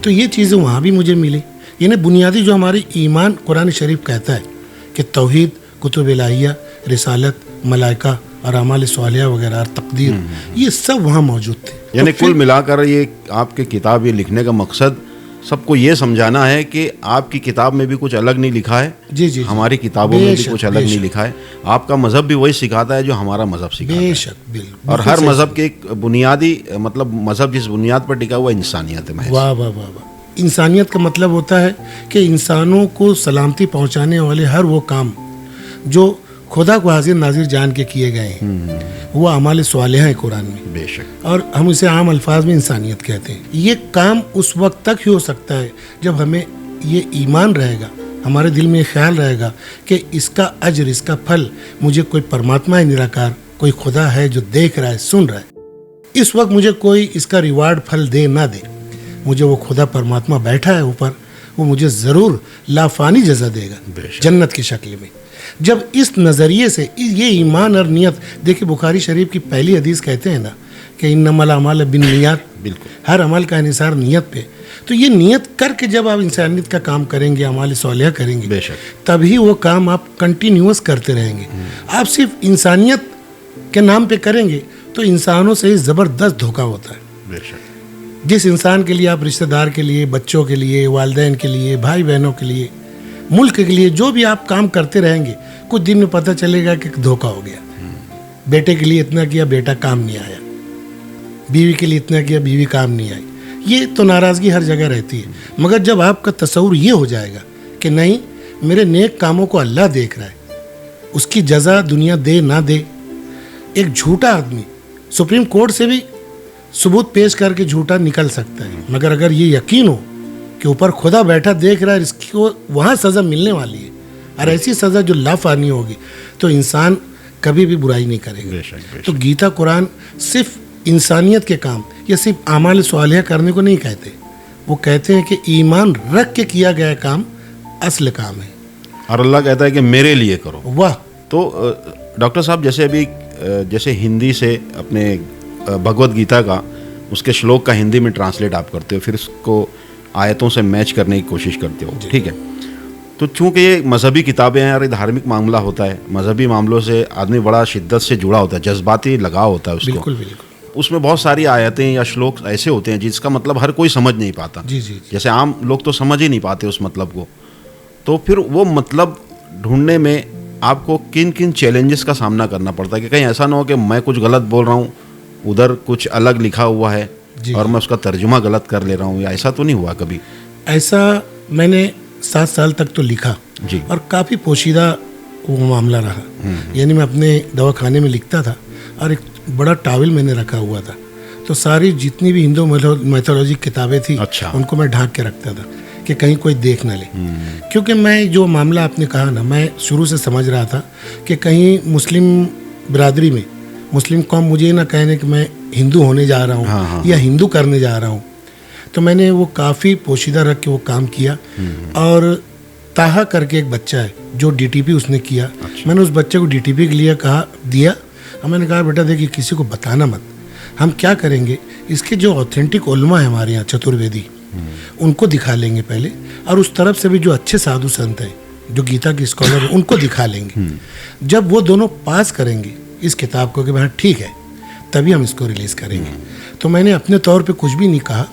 S2: तो ये चीज़ें वहाँ भी मुझे मिली। यानी बुनियादी जो हमारी ईमान कुरान शरीफ कहता है कि तौहीद, कुतुब इलाहिया, रिसालत, मलाइका और अमाल स्वालिया वगैरह और तकदीर, ये सब वहाँ मौजूद थे।
S1: यानी कुल मिलाकर ये आपके किताब ये लिखने का मकसद सबको ये समझाना है कि आपकी किताब में भी कुछ अलग नहीं लिखा है।
S2: जी।
S1: हमारी किताबों में भी कुछ अलग नहीं लिखा है। आपका मजहब भी वही सिखाता है जो हमारा मजहब सिखाता है।
S2: बेशक, बिल्कुल।
S1: और हर मजहब के एक बुनियादी, मतलब मजहब जिस बुनियाद पर टिका हुआ इंसानियत है।
S2: वाह वाह वाह वाह। इंसानियत का मतलब होता है कि इंसानों को सलामती पहुंचाने वाले हर वो काम जो खुदा को हाजिर नाजिर जान के किए गए हैं, वो अमाल स्वालिहा है कुरान में।
S1: बेशक।
S2: और हम इसे आम अल्फाज में इंसानियत कहते हैं। ये काम उस वक्त तक ही हो सकता है जब हमें ये ईमान रहेगा, हमारे दिल में ख्याल रहेगा कि इसका अजर, इसका फल मुझे कोई परमात्मा है निराकार, कोई खुदा है जो देख रहा है, सुन रहा है। इस वक्त मुझे कोई इसका रिवार्ड फल दे ना दे, मुझे वो खुदा परमात्मा बैठा है ऊपर, वो मुझे ज़रूर लाफानी जज़ा देगा जन्नत की शक्ल में। जब इस नज़रिए से ये ईमान और नियत, देखिए बुखारी शरीफ की पहली हदीस कहते हैं ना कि इन्नमल अमाल बिन्नियात,
S1: बिल्कुल,
S2: हर अमल का इन्हिसार नियत पे। तो ये नियत करके जब आप इंसानियत का काम करेंगे, अमाल स्वालिहा करेंगे,
S1: बेशक,
S2: तभी वो काम आप कंटिन्यूअस करते रहेंगे। आप सिर्फ इंसानियत के नाम पे करेंगे तो इंसानों से ज़बरदस्त धोखा होता है।
S1: बेशक।
S2: जिस इंसान के लिए आप रिश्तेदार के लिए, बच्चों के लिए, वालिदैन के लिए, भाई बहनों के लिए, मुल्क के लिए जो भी आप काम करते रहेंगे, कुछ दिन में पता चलेगा कि धोखा हो गया। बेटे के लिए इतना किया, बेटा काम नहीं आया, बीवी के लिए इतना किया, बीवी काम नहीं आई। ये तो नाराज़गी हर जगह रहती है। मगर जब आपका तसव्वुर ये हो जाएगा कि नहीं, मेरे नेक कामों को अल्लाह देख रहा है, उसकी जज़ा दुनिया दे ना दे। एक झूठा आदमी सुप्रीम कोर्ट से भी सबूत पेश करके झूठा निकल सकता है, मगर अगर ये यकीन हो कि ऊपर खुदा बैठा देख रहा है, इसको वहाँ सज़ा मिलने वाली है और ऐसी सज़ा जो लाफानी होगी, तो इंसान कभी भी बुराई नहीं करेगा।
S1: बेशक, बेशक।
S2: तो गीता कुरान सिर्फ इंसानियत के काम या सिर्फ आमाल स्वालिहा करने को नहीं कहते, वो कहते हैं कि ईमान रख के किया गया काम असल काम है।
S1: और अल्लाह कहता है कि मेरे लिए करो।
S2: वाह।
S1: तो डॉक्टर साहब, जैसे अभी जैसे हिंदी से अपने भगवत गीता का, उसके श्लोक का हिंदी में ट्रांसलेट आप करते हो, फिर उसको आयतों से मैच करने की कोशिश करते हो, ठीक है। तो चूंकि ये मजहबी किताबें हैं और ये धार्मिक मामला होता है, मजहबी मामलों से आदमी बड़ा शिद्दत से जुड़ा होता है, जज्बाती लगाव होता है उसको।
S2: बिल्कुल बिल्कुल।
S1: उसमें बहुत सारी आयतें या श्लोक ऐसे होते हैं जिसका मतलब हर कोई समझ नहीं पाता।
S2: जी जी।
S1: जैसे आम लोग तो समझ ही नहीं पाते उस मतलब को। तो फिर वो मतलब ढूंढने में आपको किन किन चैलेंजेस का सामना करना पड़ता है कि कहीं ऐसा ना हो कि मैं कुछ गलत बोल रहा हूँ, उधर कुछ अलग लिखा हुआ है और मैं उसका तर्जुमा गलत कर ले रहा हूँ, या ऐसा तो नहीं हुआ कभी?
S2: ऐसा मैंने 7 साल तक तो लिखा
S1: जी।
S2: और काफ़ी पोशीदा वो मामला रहा। यानी मैं अपने दवाखाने में लिखता था और एक बड़ा टावल मैंने रखा हुआ था, तो सारी जितनी भी हिंदू मैथोलॉजी किताबें थी,
S1: अच्छा।
S2: उनको मैं ढांक के रखता था कि कहीं कोई देख ना ले। क्योंकि मैं जो मामला आपने कहा ना, मैं शुरू से समझ रहा था कि कहीं मुस्लिम बिरादरी में मुस्लिम कौम मुझे ना कहने कि मैं हिंदू होने जा रहा हूँ या हिंदू करने जा रहा हूँ। तो मैंने वो काफ़ी पोशीदा रख के वो काम किया। और ताहा करके एक बच्चा है जो डीटीपी उसने किया। अच्छा। मैंने उस बच्चे को डीटीपी के लिए दिया और मैंने कहा बेटा देखिए किसी को बताना मत, हम क्या करेंगे, इसके जो ऑथेंटिक उलमा है हमारे यहाँ चतुर्वेदी, उनको दिखा लेंगे पहले, और उस तरफ से भी जो अच्छे साधु संत हैं जो गीता के स्कॉलर हैं उनको दिखा लेंगे। जब वो दोनों पास करेंगे इस किताब को कि भाई ठीक है, तभी हम इसको रिलीज़ करेंगे। तो मैंने अपने तौर पे कुछ भी नहीं कहा।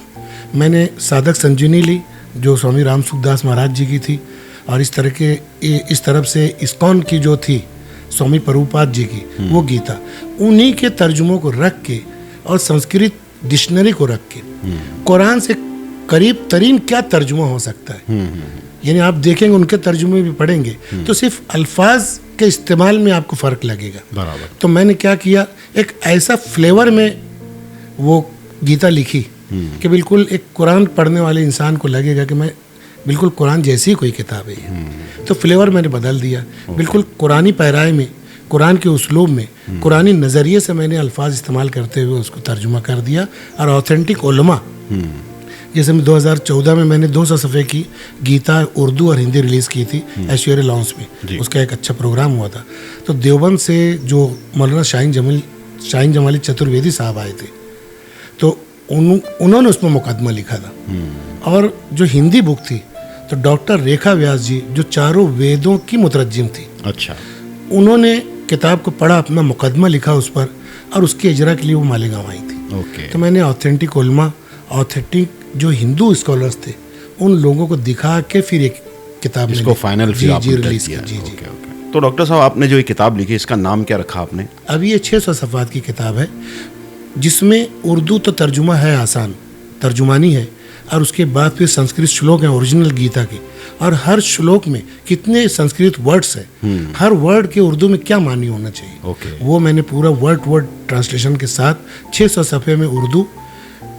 S2: मैंने साधक संजीवनी ली जो स्वामी राम सुखदास महाराज जी की थी, और इस तरफ से इस्कॉन की जो थी स्वामी प्रभुपाद जी की, वो गीता, उन्हीं के तर्जुमों को रख के और संस्कृत डिक्शनरी को रख के कुरान से करीब तरीन क्या तर्जुमा हो सकता है, यानी आप देखेंगे उनके तर्जुमे भी पढ़ेंगे तो सिर्फ अल्फाज के इस्तेमाल में आपको फ़र्क लगेगा।
S1: बराबर।
S2: तो मैंने क्या किया, एक ऐसा फ्लेवर में वो गीता लिखी कि बिल्कुल एक कुरान पढ़ने वाले इंसान को लगेगा कि मैं बिल्कुल कुरान जैसी ही कोई किताब है। तो फ्लेवर मैंने बदल दिया, बिल्कुल कुरानी पैराए में, कुरान के उसलूब में, कुरानी नज़रिए से मैंने अल्फाज इस्तेमाल करते हुए उसको तर्जुमा कर दिया। और ऑथेंटिक उलमा, जैसे मैं 2014 में मैंने 200 सफ़े की गीता उर्दू और हिंदी रिलीज़ की थी ऐश्वर्या लॉन्स में, उसका एक अच्छा प्रोग्राम हुआ था। तो देवबंद से जो मौलाना शाहीन जमाली चतुर्वेदी साहब आए थे, तो उन्होंने उसमें मुकदमा लिखा था। और जो हिंदी बुक थी तो डॉक्टर रेखा व्यास जी जो चारों वेदों की मुतरज्जिम थी, अच्छा, उन्होंने किताब को पढ़ा, अपना मुकदमा लिखा उस पर, और उसके इजरा के लिए वो मालेगांव आई थी। तो मैंने ऑथेंटिक उलमा, ऑथेंटिक जो हिंदू स्कॉलर्स थे, उन लोगों को दिखा के फिर एक किताब
S1: इसको फाइनल फिर आपने रिलीज किया। जी। तो डॉक्टर साहब, आपने जो ये किताब लिखी, इसका नाम क्या रखा आपने?
S2: अब ये 600 सफ़ात की किताब है, जिसमें उर्दू तो तर्जुमा है, आसान तर्जुमानी है, और उसके बाद फिर संस्कृत श्लोक हैं ओरिजिनल गीता के, और हर श्लोक में कितने संस्कृत वर्ड्स हैं, हर वर्ड के उर्दू में क्या मानी होना चाहिए, वो मैंने पूरा वर्ड ट्रांसलेशन के साथ 600 सफ़े में उर्दू,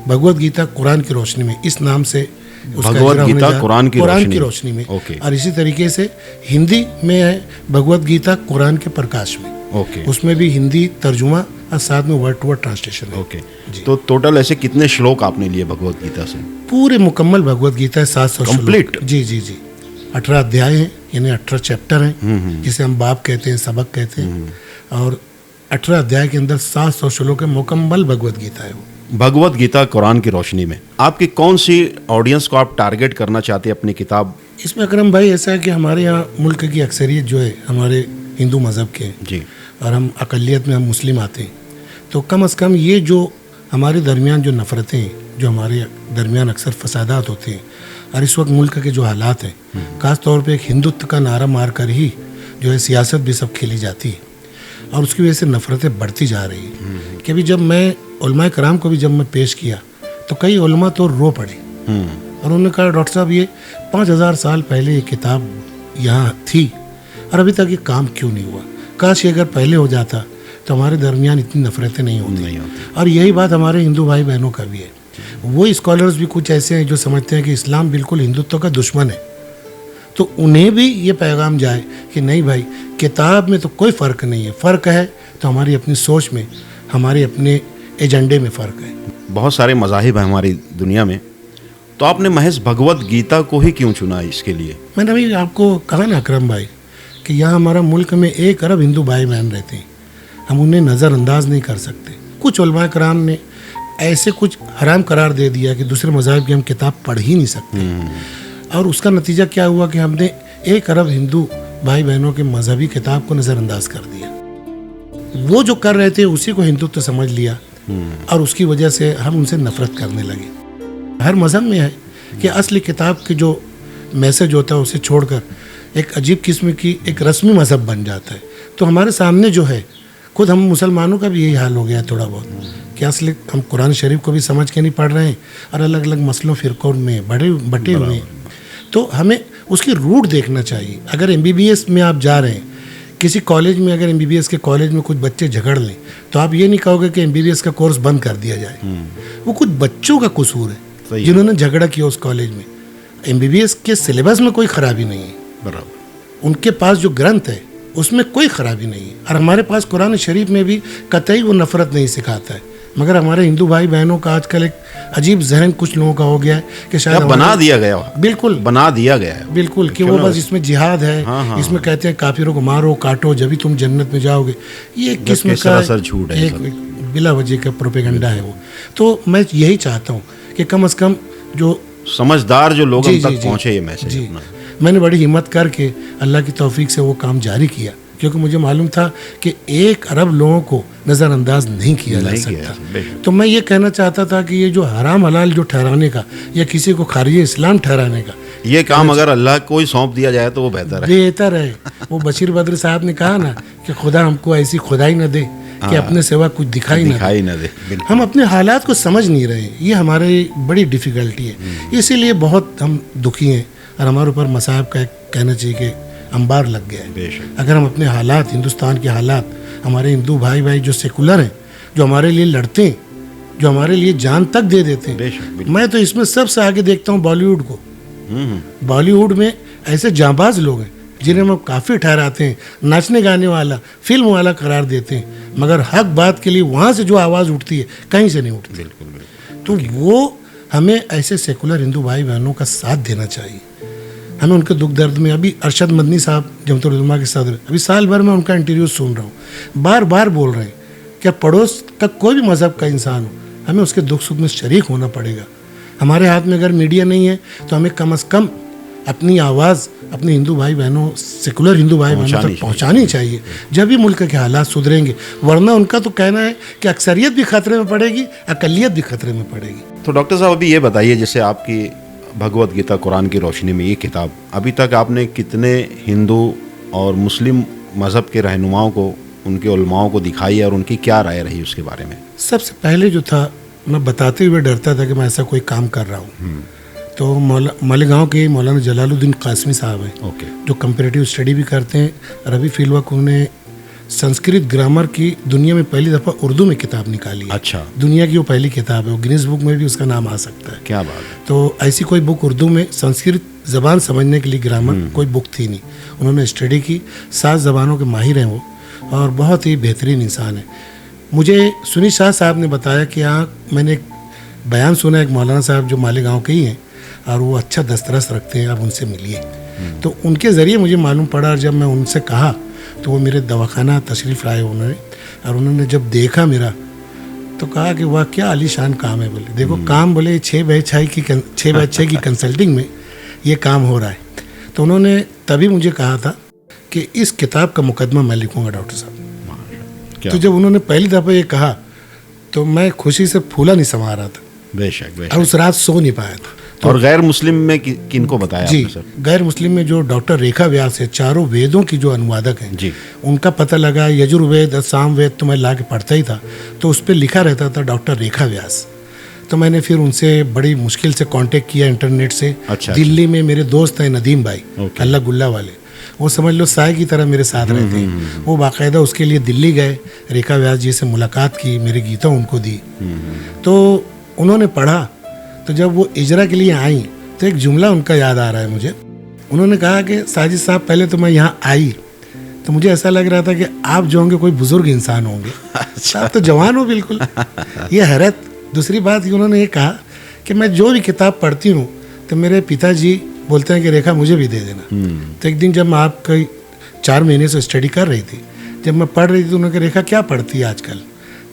S2: भगवत गीता कुरान की रोशनी में, इस नाम से
S1: भगवत गीता कुरान की
S2: रोशनी में, और इसी तरीके से हिंदी में है भगवत गीता कुरान के प्रकाश में, उसमें भी हिंदी तर्जुमा और साथ में वर्ड टू वर्ड ट्रांसलेशन है।
S1: तो टोटल ऐसे कितने श्लोक आपने लिए भगवत गीता से?
S2: पूरे मुकम्मल भगवत गीता है 700
S1: कंप्लीट।
S2: जी जी जी। 18 अध्याय हैं, यानी 18 चैप्टर हैं, जिसे हम बाब कहते हैं, सबक कहते हैं, और 18 अध्याय के अंदर 700 श्लोक है, मुकम्मल भगवत गीता है वो।
S1: भगवत गीता कुरान की रोशनी में आपकी कौन सी ऑडियंस को आप टारगेट करना चाहते हैं अपनी किताब?
S2: इसमें अकरम भाई ऐसा है कि हमारे यहाँ मुल्क की अक्सरियत जो है हमारे हिंदू मज़हब के हैं जी, और हम अकलियत में हम मुस्लिम आते हैं, तो कम से कम ये जो हमारे दरमियान जो नफ़रतें हैं, जो हमारे दरमियान अक्सर फसादात होते हैं, और इस वक्त मुल्क के जो हालात हैं, ख़ास तौर पे एक हिंदुत्व का नारा मार कर ही जो है सियासत भी सब खेली जाती है, और उसकी वजह से नफ़रतें बढ़ती जा रही हैं। कि अभी जब मैं उलमा कराम को भी जब मैं पेश किया तो कई उलमा तो रो पड़े, और उन्होंने कहा डॉक्टर साहब ये 5000 साल पहले ये किताब यहाँ थी और अभी तक ये काम क्यों नहीं हुआ, काश ये अगर पहले हो जाता तो हमारे दरमियान इतनी नफ़रतें नहीं होती। और यही बात हमारे हिंदू भाई बहनों का भी है। वो स्कॉलर्स भी कुछ ऐसे हैं जो समझते हैं कि इस्लाम बिल्कुल हिंदुत्व का दुश्मन है, तो उन्हें भी ये पैगाम जाए कि नहीं भाई, किताब में तो कोई फ़र्क नहीं है, फ़र्क है तो हमारी अपनी सोच में, हमारे अपने एजेंडे में फ़र्क है।
S1: बहुत सारे मज़ाहिब हैं हमारी दुनिया में, तो आपने महज भगवत गीता को ही क्यों चुना इसके लिए?
S2: मैंने अभी आपको कहा ना अकरम भाई कि यहाँ हमारा मुल्क में 1 अरब हिंदू भाई बहन रहते हैं, हम उन्हें नज़रअंदाज नहीं कर सकते। कुछ उलमा कराम ने ऐसे कुछ हराम करार दे दिया कि दूसरे मज़ाहिब की हम किताब पढ़ ही नहीं सकते, और उसका नतीजा क्या हुआ कि हमने 1 अरब हिंदू भाई बहनों के मजहबी किताब को नज़रअंदाज कर दिया। वो जो कर रहे थे उसी को हिंदुत्व समझ लिया, और उसकी वजह से हम उनसे नफरत करने लगे। हर मज़हब में है कि असली किताब के जो मैसेज होता है उसे छोड़कर एक अजीब किस्म की एक रस्मी मज़हब बन जाता है। तो हमारे सामने जो है, खुद हम मुसलमानों का भी यही हाल हो गया है थोड़ा बहुत, कि असली हम कुरान शरीफ को भी समझ के नहीं पढ़ रहे हैं और अलग अलग मसलों फ़िरक़ों में बटे हुए हैं। तो हमें उसकी रूट देखना चाहिए। अगर MBBS में आप जा रहे हैं, किसी कॉलेज में अगर MBBS के कॉलेज में कुछ बच्चे झगड़ लें, तो आप ये नहीं कहोगे कि MBBS का कोर्स बंद कर दिया जाए। वो कुछ बच्चों का कसूर है जिन्होंने झगड़ा किया उस कॉलेज में। MBBS के सिलेबस में कोई ख़राबी नहीं है, बराबर उनके पास जो ग्रंथ है उसमें कोई ख़राबी नहीं है, और हमारे पास कुरान शरीफ में भी कतई वो नफ़रत नहीं सिखाता है। मगर हमारे हिंदू भाई बहनों का आजकल एक अजीब जहन कुछ लोगों का हो गया है कि शायद
S1: बना दिया गया,
S2: बिल्कुल
S1: बना दिया गया है,
S2: बिल्कुल कि वो बस इसमें जिहाद है, इसमें कहते हैं काफिरों को मारो काटो जब भी तुम जन्नत में जाओगे। ये किस्म का झूठ है, एक बिला वजह का प्रोपेगेंडा है वो। तो मैं यही चाहता हूँ कि कम से कम जो
S1: समझदार जो लोग तक पहुँचे ये मैसेज।
S2: मैंने बड़ी हिम्मत करके अल्लाह की तौफीक से वो काम जारी किया, क्योंकि मुझे मालूम था कि 1 अरब लोगों को नज़रअंदाज नहीं किया जा सकता। तो मैं ये कहना चाहता था कि ये जो हराम हलाल जो ठहराने का या किसी को खारिज इस्लाम ठहराने का
S1: ये काम अगर अल्लाह को ही सौंप दिया जाए तो वो बेहतर है। वो बशीर बद्र साहब ने कहा ना कि खुदा हमको ऐसी खुदाई न दे कि अपने सिवा कुछ दिखाई न दे। हम अपने हालात को समझ नहीं रहे, ये हमारी बड़ी डिफ़िकल्टी है। इसीलिए बहुत हम दुखी हैं, और हमारे ऊपर मसाहब का कहना चाहिए कि अंबार लग गया है। अगर हम अपने हालात, हिंदुस्तान के हालात, हमारे हिंदू भाई जो सेकुलर हैं, जो हमारे लिए लड़ते हैं, जो हमारे लिए जान तक दे देते हैं, मैं तो इसमें सबसे आगे देखता हूँ बॉलीवुड को। बॉलीवुड में ऐसे जांबाज लोग हैं जिन्हें हम काफ़ी ठहराते हैं, नाचने गाने वाला, फिल्म वाला करार देते हैं, मगर हक बात के लिए वहाँ से जो आवाज़ उठती है कहीं से नहीं उठती। बिल्कुल। तो वो हमें ऐसे सेकुलर हिंदू भाई बहनों का साथ देना चाहिए। हमें उनके दुख दर्द में, अभी अरशद मदनी साहब जमतुल उलमा के सदर, अभी साल भर में उनका इंटरव्यू सुन रहा हूँ, बार बार बोल रहे हैं कि पड़ोस का कोई भी मज़हब का इंसान हो, हमें उसके दुख सुख में शरीक होना पड़ेगा। हमारे हाथ में अगर मीडिया नहीं है तो हमें कम से कम अपनी आवाज़ अपने हिंदू भाई बहनों, सेकुलर हिंदू भाई बहनों तक पहुँचानी चाहिए, जब भी मुल्क के हालात सुधरेंगे। वरना उनका तो कहना है कि अक्सरियत भी खतरे में पड़ेगी, अकलियत भी खतरे में पड़ेगी। तो डॉक्टर साहब अभी ये बताइए, जैसे आपकी भगवत गीता कुरान की रोशनी में ये किताब, अभी तक आपने कितने हिंदू और मुस्लिम मज़हब के रहनुमाओं को, उनके उलमाओं को दिखाई और उनकी क्या राय रही उसके बारे में?
S2: सबसे पहले जो था, मैं बताते हुए डरता था कि मैं ऐसा कोई काम कर रहा हूँ। तो मालेगांव के मौलाना जलालुद्दीन कासमी साहब हैं, जो कंपैरेटिव स्टडी भी करते हैं, और अभी फिल वक्त उन्होंने संस्कृत ग्रामर की दुनिया में पहली दफ़ा उर्दू में किताब निकाली है।
S1: अच्छा।
S2: दुनिया की वो पहली किताब है, वो गिनीज बुक में भी उसका नाम आ सकता है।
S1: क्या बात है।
S2: तो ऐसी कोई बुक उर्दू में संस्कृत ज़बान समझने के लिए ग्रामर कोई बुक थी नहीं, उन्होंने स्टडी की। 7 ज़बानों के माहिर हैं वो, और बहुत ही बेहतरीन इंसान है। मुझे सुनी शाह साहब ने बताया कि यहाँ मैंने एक बयान सुना, एक मौलाना साहब जो मालेगांव के ही हैं, और वो अच्छा दस्तरस रखते हैं, आप उनसे मिलिए। तो उनके ज़रिए मुझे मालूम पड़ा, और जब मैं उनसे कहा तो वो मेरे दवाखाना तशरीफ़ लाए उन्होंने, और उन्होंने जब देखा मेरा तो कहा कि वाह क्या आलीशान काम है। बोले देखो काम, बोले 6x6 की कंसल्टिंग में ये काम हो रहा है। तो उन्होंने तभी मुझे कहा था कि इस किताब का मुकदमा मैं लिखूँगा डॉक्टर साहब। तो जब उन्होंने पहली दफ़ा ये कहा तो मैं खुशी से फूला नहीं समा रहा था।
S1: बेशक।
S2: और उस रात सो नहीं पाया था।
S1: तो और गैर मुस्लिम में किनको बताया
S2: जी,
S1: आपने सर?
S2: गैर मुस्लिम में जो डॉक्टर रेखा व्यास है, चारों वेदों की जो अनुवादक हैं जी, उनका पता लगा। यजुर्वेद, सामवेद तो मैं ला के पढ़ता ही था, तो उस पर लिखा रहता था डॉक्टर रेखा व्यास। तो मैंने फिर उनसे बड़ी मुश्किल से कांटेक्ट किया इंटरनेट से। दिल्ली में मेरे दोस्त हैं नदीम भाई, अल्लाह गुल्ला वाले, वो समझ लो साय की तरह मेरे साथ रहते हैं। वो बाकायदा उसके लिए दिल्ली गए, रेखा व्यास जी से मुलाकात की, मेरी गीता उनको दी। तो उन्होंने पढ़ा, तो जब वो इजरा के लिए आई तो एक जुमला उनका याद आ रहा है मुझे। उन्होंने कहा कि साजिद साहब पहले तो मैं यहाँ आई तो मुझे ऐसा लग रहा था कि आप जो होंगे कोई बुजुर्ग इंसान होंगे। अच्छा। आप तो जवान हो बिल्कुल। ये हैरत। दूसरी बात कि उन्होंने ये कहा कि मैं जो भी किताब पढ़ती हूँ तो मेरे पिताजी बोलते हैं कि रेखा मुझे भी दे देना। तो एक दिन जब मैं आप कई 4 महीने से स्टडी कर रही थी, जब मैं पढ़ रही थी तो उन्होंने कहा रेखा क्या पढ़ती है आजकल?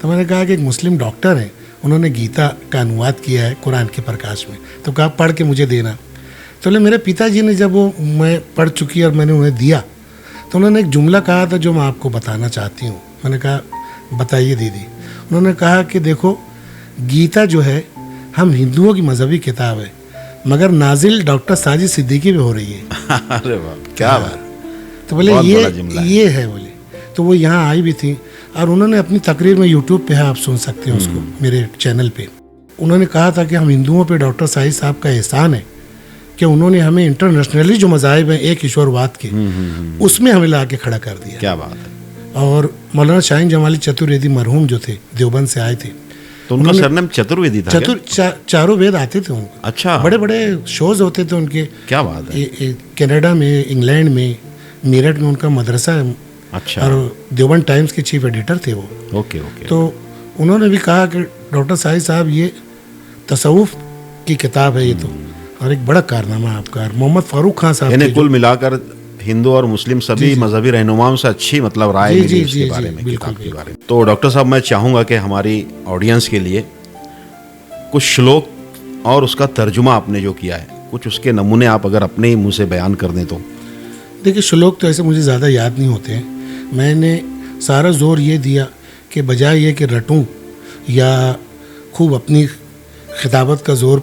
S2: तो मैंने कहा कि एक मुस्लिम डॉक्टर हैं, उन्होंने गीता का अनुवाद किया है कुरान के प्रकाश में, तो कहा पढ़ के मुझे देना। तो मेरे पिताजी ने जब वो मैं पढ़ चुकी और मैंने उन्हें दिया तो उन्होंने एक जुमला कहा था जो मैं आपको बताना चाहती हूँ। मैंने कहा बताइए दीदी। उन्होंने कहा कि देखो गीता जो है हम हिंदुओं की मजहबी किताब है, मगर नाजिल डॉक्टर साजिद सिद्दीकी पे हो रही है।
S1: अरे वाह, क्या बात।
S2: तो बोले ये है बोले। तो वो यहाँ आई भी थी और उन्होंने अपनी तकरीर में यूट्यूब पे है, आप सुन सकते हैं उसको मेरे चैनल पे। उन्होंने कहा था कि हम हिंदुओं पे डॉक्टर साजिद साहब का एहसान है कि उन्होंने हमें इंटरनेशनली जो मज़ाहिब हैं एक ईश्वरवाद के उसमें हमें ला के खड़ा कर दिया।
S1: क्या बात है।
S2: और मौलाना शाहीन जमाली चतुर्वेदी मरहूम जो थे देवबंद से आए थे,
S1: तो उनका सरनेम चतुर्वेदी था?
S2: चारों वेद आते थे उनको।
S1: अच्छा।
S2: बड़े बड़े शोज होते थे उनके।
S1: क्या बात है।
S2: कनाडा में, इंग्लैंड में, मेरठ में उनका मदरसा है।
S1: अच्छा।
S2: और देवबंद टाइम्स के चीफ एडिटर थे वो।
S1: Okay okay.
S2: तो उन्होंने भी कहा कि डॉक्टर साहिब साहब ये तसव्वुफ की किताब है ये तो, और एक बड़ा कारनामा आपका। मोहम्मद फारूक खान साहब
S1: यानी कुल मिलाकर हिंदू और मुस्लिम सभी मजहबी रहनुमाओं से अच्छी मतलब राय मिली इसके बारे में, किताब के बारे में। तो डॉक्टर साहब मैं चाहूँगा कि हमारी ऑडियंस के लिए कुछ श्लोक और उसका तर्जुमा आपने जो किया है, कुछ उसके नमूने आप अगर अपने ही मुंह से बयान कर दें तो।
S2: देखिए श्लोक तो ऐसे मुझे ज़्यादा याद नहीं होते हैं। मैंने सारा जोर ये दिया कि बजाय ये कि रटूं या खूब अपनी खिताबत का जोर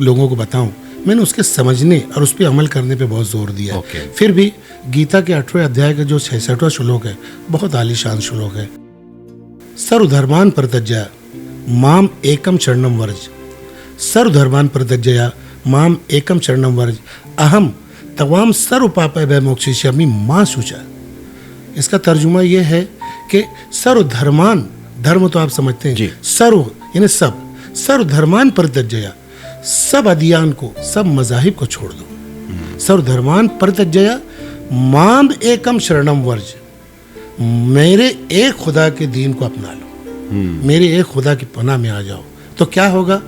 S2: लोगों को बताऊं, मैंने उसके समझने और उस पर अमल करने पे बहुत जोर दिया। फिर भी गीता के 8वें अध्याय का जो 66वां श्लोक है बहुत आलीशान श्लोक है। सर्वधर्मान परित्यज्य माम एकम शरणम वर्ज, सर्वधर्मान परित्यज्य माम एकम शरणम वर्ज, अहम तवाम सर्व पापै मोक्षयिष्यामि मां शुचा। इसका तर्जुमा ये है कि सर्वधर्मान, धर्म तो आप समझते हैं, सर्व यानी सब, सर्वधर्मान परित्यज्य, सब अदियान को, सब मजाहिब को छोड़ दो। सर्वधर्मान परित्यज्य माम एकम शरणम वर्ज, मेरे एक खुदा के दीन को अपना लो, मेरे एक खुदा की पनाह में आ जाओ। तो क्या होगा?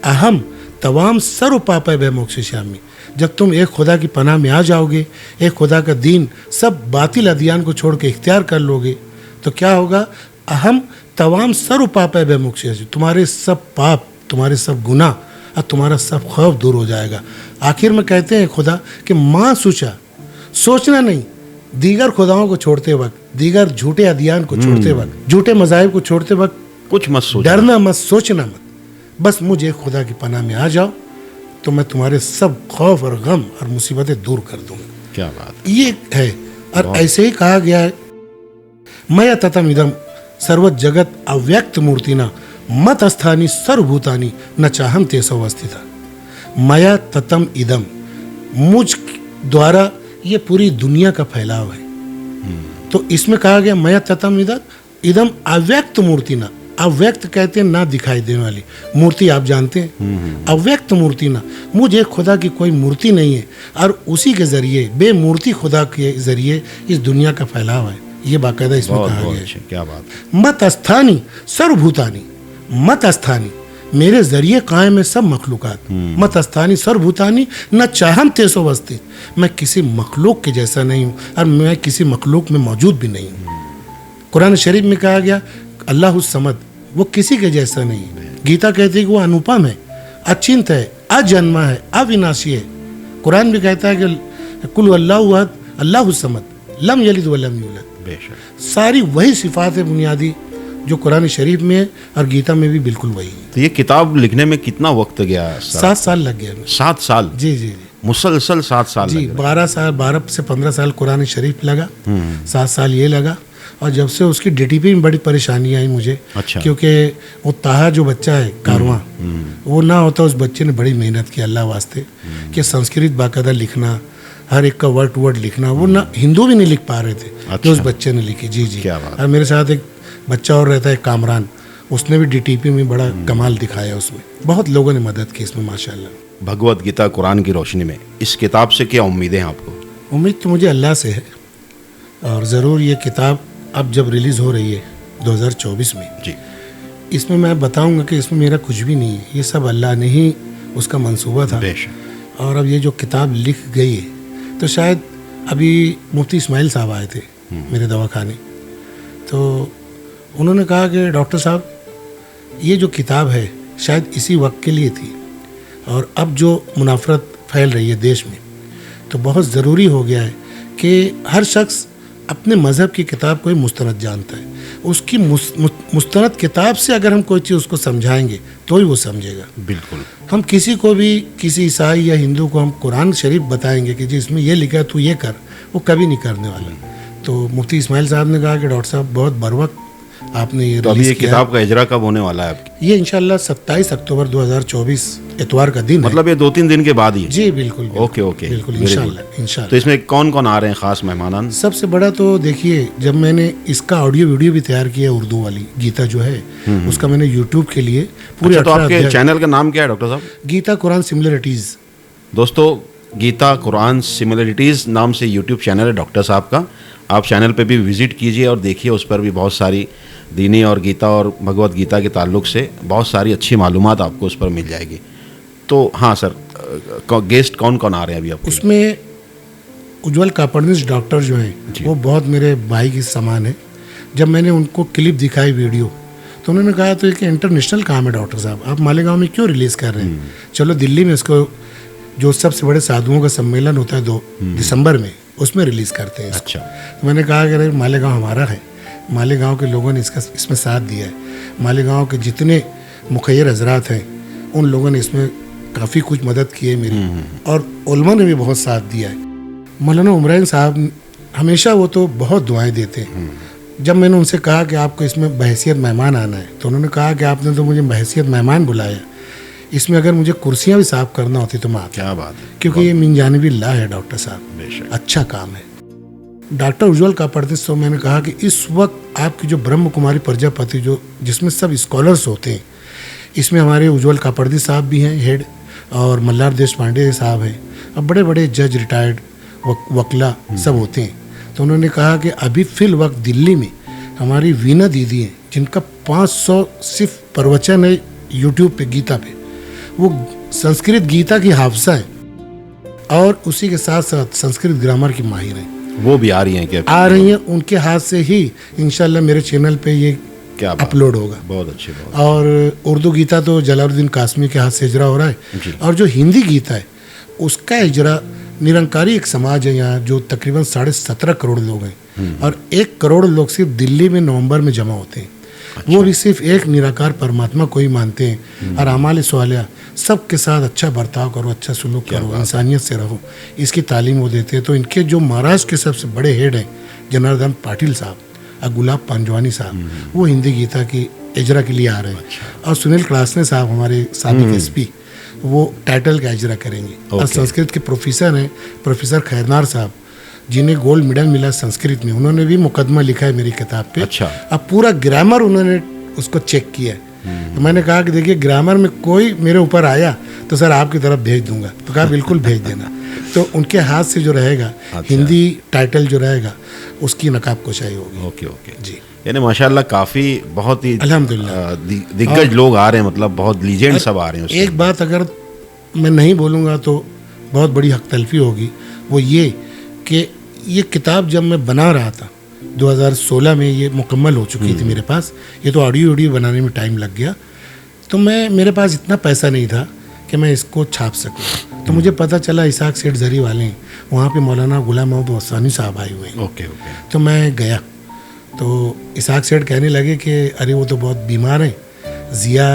S2: अहम तवाम सर्व पापै मोक्षयिष्यामि। जब तुम एक खुदा की पनाह में आ जाओगे, एक खुदा का दीन, सब बातिल अदियान को छोड़ के इख्तियार कर लोगे, तो क्या होगा? अहम तवाम सर्व पापै मोक्षयिष्यामि, तुम्हारे सब पाप, तुम्हारे सब गुनाह और तुम्हारा सब खौफ दूर हो जाएगा। आखिर में कहते हैं खुदा कि माँ सोचा, सोचना नहीं, दीगर खुदाओं को छोड़ते वक्त, दीगर झूठे अदियान को छोड़ते वक्त, झूठे मज़ाहिब को छोड़ते वक्त
S1: कुछ मत सोचना,
S2: डरना मत, सोचना मत, बस मुझे खुदा की पनाह में आ जाओ तो मैं तुम्हारे सब खौफ और गम और मुसीबतें दूर कर दूंगा।
S1: क्या बात
S2: ये है। और ऐसे ही कहा गया है, मया ततम इदम सर्व जगत अव्यक्त मूर्तिना मत स्थानी सर्वभूतानी न चाहम तेसो अवस्थिता। मया ततम इदम, मुझ द्वारा ये पूरी दुनिया का फैलाव है। तो इसमें कहा गया मया ततम इदम अव्यक्त मूर्तिना, अव्यक्त कहते हैं ना दिखाई देने वाली, मूर्ति आप जानते हैं, अव्यक्त मूर्ति ना, मुझे खुदा की कोई मूर्ति नहीं है और उसी के जरिए, बेमूर्ति खुदा के जरिए इस दुनिया का फैलाव है। ये बाकायदा इसमें कहा गया है।
S1: क्या बात।
S2: मत स्थानी सर्वभूतानी, मत स्थानी, मेरे जरिए कायम है सब मखलूकात। मत स्थानी सर्वभूतानी न चाहम तेसो अवस्थित, मैं किसी मखलूक के जैसा नहीं हूँ और मैं किसी मखलूक में मौजूद भी नहीं हूँ। कुरान शरीफ में कहा गया अल्लाह समद, वो किसी के जैसा नहीं है। गीता कहती है कि वो अनुपम है, अचिंत है, अजन्मा है, अविनाशी है। कुरान भी कहता है कि कुल अल्लाहु अहद अल्लाहु समद लम यलिद व लम यूलद। सारी वही सिफात है बुनियादी जो कुरान शरीफ में है और गीता में भी बिल्कुल वही है।
S1: तो ये किताब लिखने में कितना वक्त गया?
S2: 7 साल लग गया।
S1: 7 साल?
S2: जी जी जी,
S1: मुसलसल 7 साल
S2: जी। 12 साल, 12 से 15 साल कुरान शरीफ लगा, 7 साल ये लगा। और जब से उसकी डीटीपी में बड़ी परेशानी आई मुझे।
S1: अच्छा।
S2: क्योंकि वो ताहा जो बच्चा है कारवां, वो ना होता, उस बच्चे ने बड़ी मेहनत की अल्लाह वास्ते कि संस्कृत बाकायदा लिखना, हर एक का वर्ड टू वर्ड लिखना, वो ना हिंदू भी नहीं लिख पा रहे थे।
S1: अच्छा।
S2: तो उस बच्चे ने लिखी। जी जी।
S1: क्या बात।
S2: और मेरे साथ एक बच्चा और रहता है कामरान, उसने भी डीटीपी में बड़ा कमाल दिखाया। उसमें बहुत लोगों ने मदद की इसमें माशाल्लाह।
S1: भगवत गीता कुरान की रोशनी में इस किताब से क्या उम्मीदें हैं आपको?
S2: उम्मीद तो मुझे अल्लाह से है, और ज़रूर ये किताब अब जब रिलीज़ हो रही है 2024 में
S1: जी,
S2: इसमें मैं बताऊंगा कि इसमें मेरा कुछ भी नहीं है, ये सब अल्लाह ने ही उसका मंसूबा था।
S1: बेशक।
S2: और अब ये जो किताब लिख गई है, तो शायद अभी मुफ्ती इस्माइल साहब आए थे मेरे दवाखाने, तो उन्होंने कहा कि डॉक्टर साहब ये जो किताब है शायद इसी वक्त के लिए थी, और अब जो मुनाफरत फैल रही है देश में, तो बहुत ज़रूरी हो गया है कि हर शख्स अपने मज़हब की किताब को ही मुस्तनद जानता है। उसकी मुस्तनद किताब से अगर हम कोई चीज़ उसको समझाएंगे तो ही वो समझेगा।
S1: बिल्कुल।
S2: हम किसी को भी, किसी ईसाई या हिंदू को हम कुरान शरीफ बताएंगे कि जी इसमें ये लिखा है तू ये कर, वो कभी नहीं करने वाला। तो मुफ्ती इस्माइल साहब ने कहा कि डॉक्टर साहब बहुत बरवक्त आपने ये
S1: तो अभी
S2: रिलीज़
S1: ये
S2: किया।
S1: किताब का इजरा कब होने वाला है आपकी?
S2: ये इंशाल्लाह 27 अक्टूबर 2024 इतवार का दिन
S1: मतलब ये 2-3 दिन के बाद ही है?
S2: जी बिल्कुल बिल्कुल,
S1: ओके ओके,
S2: बिल्कुल
S1: Very good।
S2: इंशाल्लाह इंशाल्लाह।
S1: तो इसमें कौन कौन आ रहे हैं खास मेहमान?
S2: सबसे बड़ा तो देखिए, जब मैंने इसका ऑडियो वीडियो भी तैयार किया उर्दू वाली गीता जो है, उसका मैंने यूट्यूब के लिए पूरे
S1: अच्छा, तो
S2: 18
S1: आपके
S2: अध्याय-
S1: चैनल का नाम क्या है डॉक्टर साहब?
S2: गीता कुरान सिमिलरिटीज़।
S1: दोस्तों, गीता कुरान सिमिलरिटीज़ नाम से यूट्यूब चैनल है डॉक्टर साहब का। आप चैनल पे भी विज़िट कीजिए और देखिए, उस पर भी बहुत सारी दीनी और गीता और भगवत गीता के ताल्लुक़ से बहुत सारी अच्छी मालूमात आपको उस पर मिल जाएगी। तो हाँ सर, गेस्ट कौन कौन आ रहे हैं अभी आपके?
S2: उसमें उज्ज्वल कापड़निस डॉक्टर जो हैं वो बहुत मेरे भाई के समान है। जब मैंने उनको क्लिप दिखाई वीडियो, तो उन्होंने कहा तो एक इंटरनेशनल काम है डॉक्टर साहब, आप मालेगांव में क्यों रिलीज़ कर रहे हैं? चलो दिल्ली में इसको, जो सबसे बड़े साधुओं का सम्मेलन होता है 2 दिसंबर में, उसमें रिलीज़ करते हैं इसको।
S1: अच्छा।
S2: तो मैंने कहा कि अरे मालेगांव हमारा है, मालेगांव के लोगों ने इसमें साथ दिया है। मालेगांव के जितने मुखैर हजरात हैं उन लोगों ने इसमें काफ़ी कुछ मदद की है मेरी, और उलमा ने भी बहुत साथ दिया है। मौलाना उमरान साहब हमेशा वो तो बहुत दुआएं देते हैं। जब मैंने उनसे कहा कि आपको इसमें बहैसियत मेहमान आना है, तो उन्होंने कहा कि आपने तो मुझे बहैसियत मेहमान बुलाया, इसमें अगर मुझे कुर्सियाँ भी साफ़ करना होती तो मैं आता।
S1: क्या बात है,
S2: क्योंकि ये मिन जानिबिल्लाह है डॉक्टर साहब,
S1: बेशक।
S2: अच्छा काम है। डॉक्टर उज्ज्वल कापड़निस, तो मैंने कहा कि इस वक्त आपकी जो ब्रह्म कुमारी प्रजापति, जो जिसमें सब स्कॉलर्स होते हैं, इसमें हमारे उज्ज्वल कापड़निस साहब भी हैं हेड, और मल्हार देश पांडे साहब हैं, अब बड़े बड़े जज रिटायर्ड वकला सब होते हैं। तो उन्होंने कहा कि अभी फिल वक्त दिल्ली में हमारी वीना दीदी हैं, जिनका 500 सिर्फ प्रवचन है यूट्यूब पे गीता पे, वो संस्कृत गीता की हाफसा है, और उसी के साथ साथ संस्कृत ग्रामर की माहिर हैं।
S1: वो भी आ रही हैं क्या?
S2: आ रही हैं, उनके हाथ से ही इंशाल्लाह मेरे चैनल पे ये
S1: क्या
S2: अपलोड होगा।
S1: बहुत अच्छी बात।
S2: और उर्दू गीता तो जलालुद्दीन कासमी के हाथ से इजरा हो रहा है, और जो हिंदी गीता है उसका इजरा निरंकारी एक समाज है यहाँ, जो तकरीबन 17.5 करोड़ लोग हैं, और 1 करोड़ लोग सिर्फ दिल्ली में नवंबर में जमा होते हैं। वो भी सिर्फ एक निराकार परमात्मा को ही मानते हैं, और अमाल स्वालिया सबके साथ अच्छा बर्ताव करो, अच्छा सुलूक करो, इंसानियत से रहो, इसकी तालीम वो देते हैं। तो इनके जो महाराष्ट्र के सबसे बड़े हेड हैं जनार्दन पाटिल साहब और गुलाब पांजवानी साहब, वो हिंदी गीता की इजरा के लिए आ रहे हैं। और सुनील क्लासने साहब हमारे साबिक एसपी, वो टाइटल का इजरा करेंगे। और संस्कृत के प्रोफेसर हैं प्रोफेसर खैरनार साहब, जिन्हें गोल्ड मेडल मिला संस्कृत में, उन्होंने भी मुकदमा लिखा है मेरी किताब पे।
S1: अच्छा।
S2: अब पूरा ग्रामर उन्होंने उसको चेक किया है। तो मैंने कहा कि देखिए ग्रामर में कोई मेरे ऊपर आया तो सर आपकी तरफ भेज दूंगा, तो कहा बिल्कुल भेज देना। तो उनके हाथ से जो रहेगा हिंदी टाइटल जो रहेगा उसकी नकाब कुशाई होगी।
S1: ओके ओके
S2: जी,
S1: यानी माशाल्लाह काफ़ी बहुत ही
S2: अल्हम्दुलिल्लाह
S1: दिग्गज लोग आ रहे हैं, मतलब बहुत लीजेंड सब आ रहे हैं उसमें।
S2: एक बात अगर मैं नहीं बोलूँगा तो बहुत बड़ी हक तलफी होगी, वो ये कि ये किताब जब मैं बना रहा था 2016 में ये मुकम्मल हो चुकी थी मेरे पास। ये तो ऑडियो वीडियो बनाने में टाइम लग गया, तो मेरे पास इतना पैसा नहीं था कि मैं इसको छाप सकूं। तो मुझे पता चला इसाक सेठ जरी वाले हैं, वहाँ पे मौलाना गुलाम मोहम्मद वसानी साहब आए हुए हैं।
S1: Okay okay.
S2: तो मैं गया तो इसाक सेठ कहने लगे कि अरे वो तो बहुत बीमार हैं, ज़िया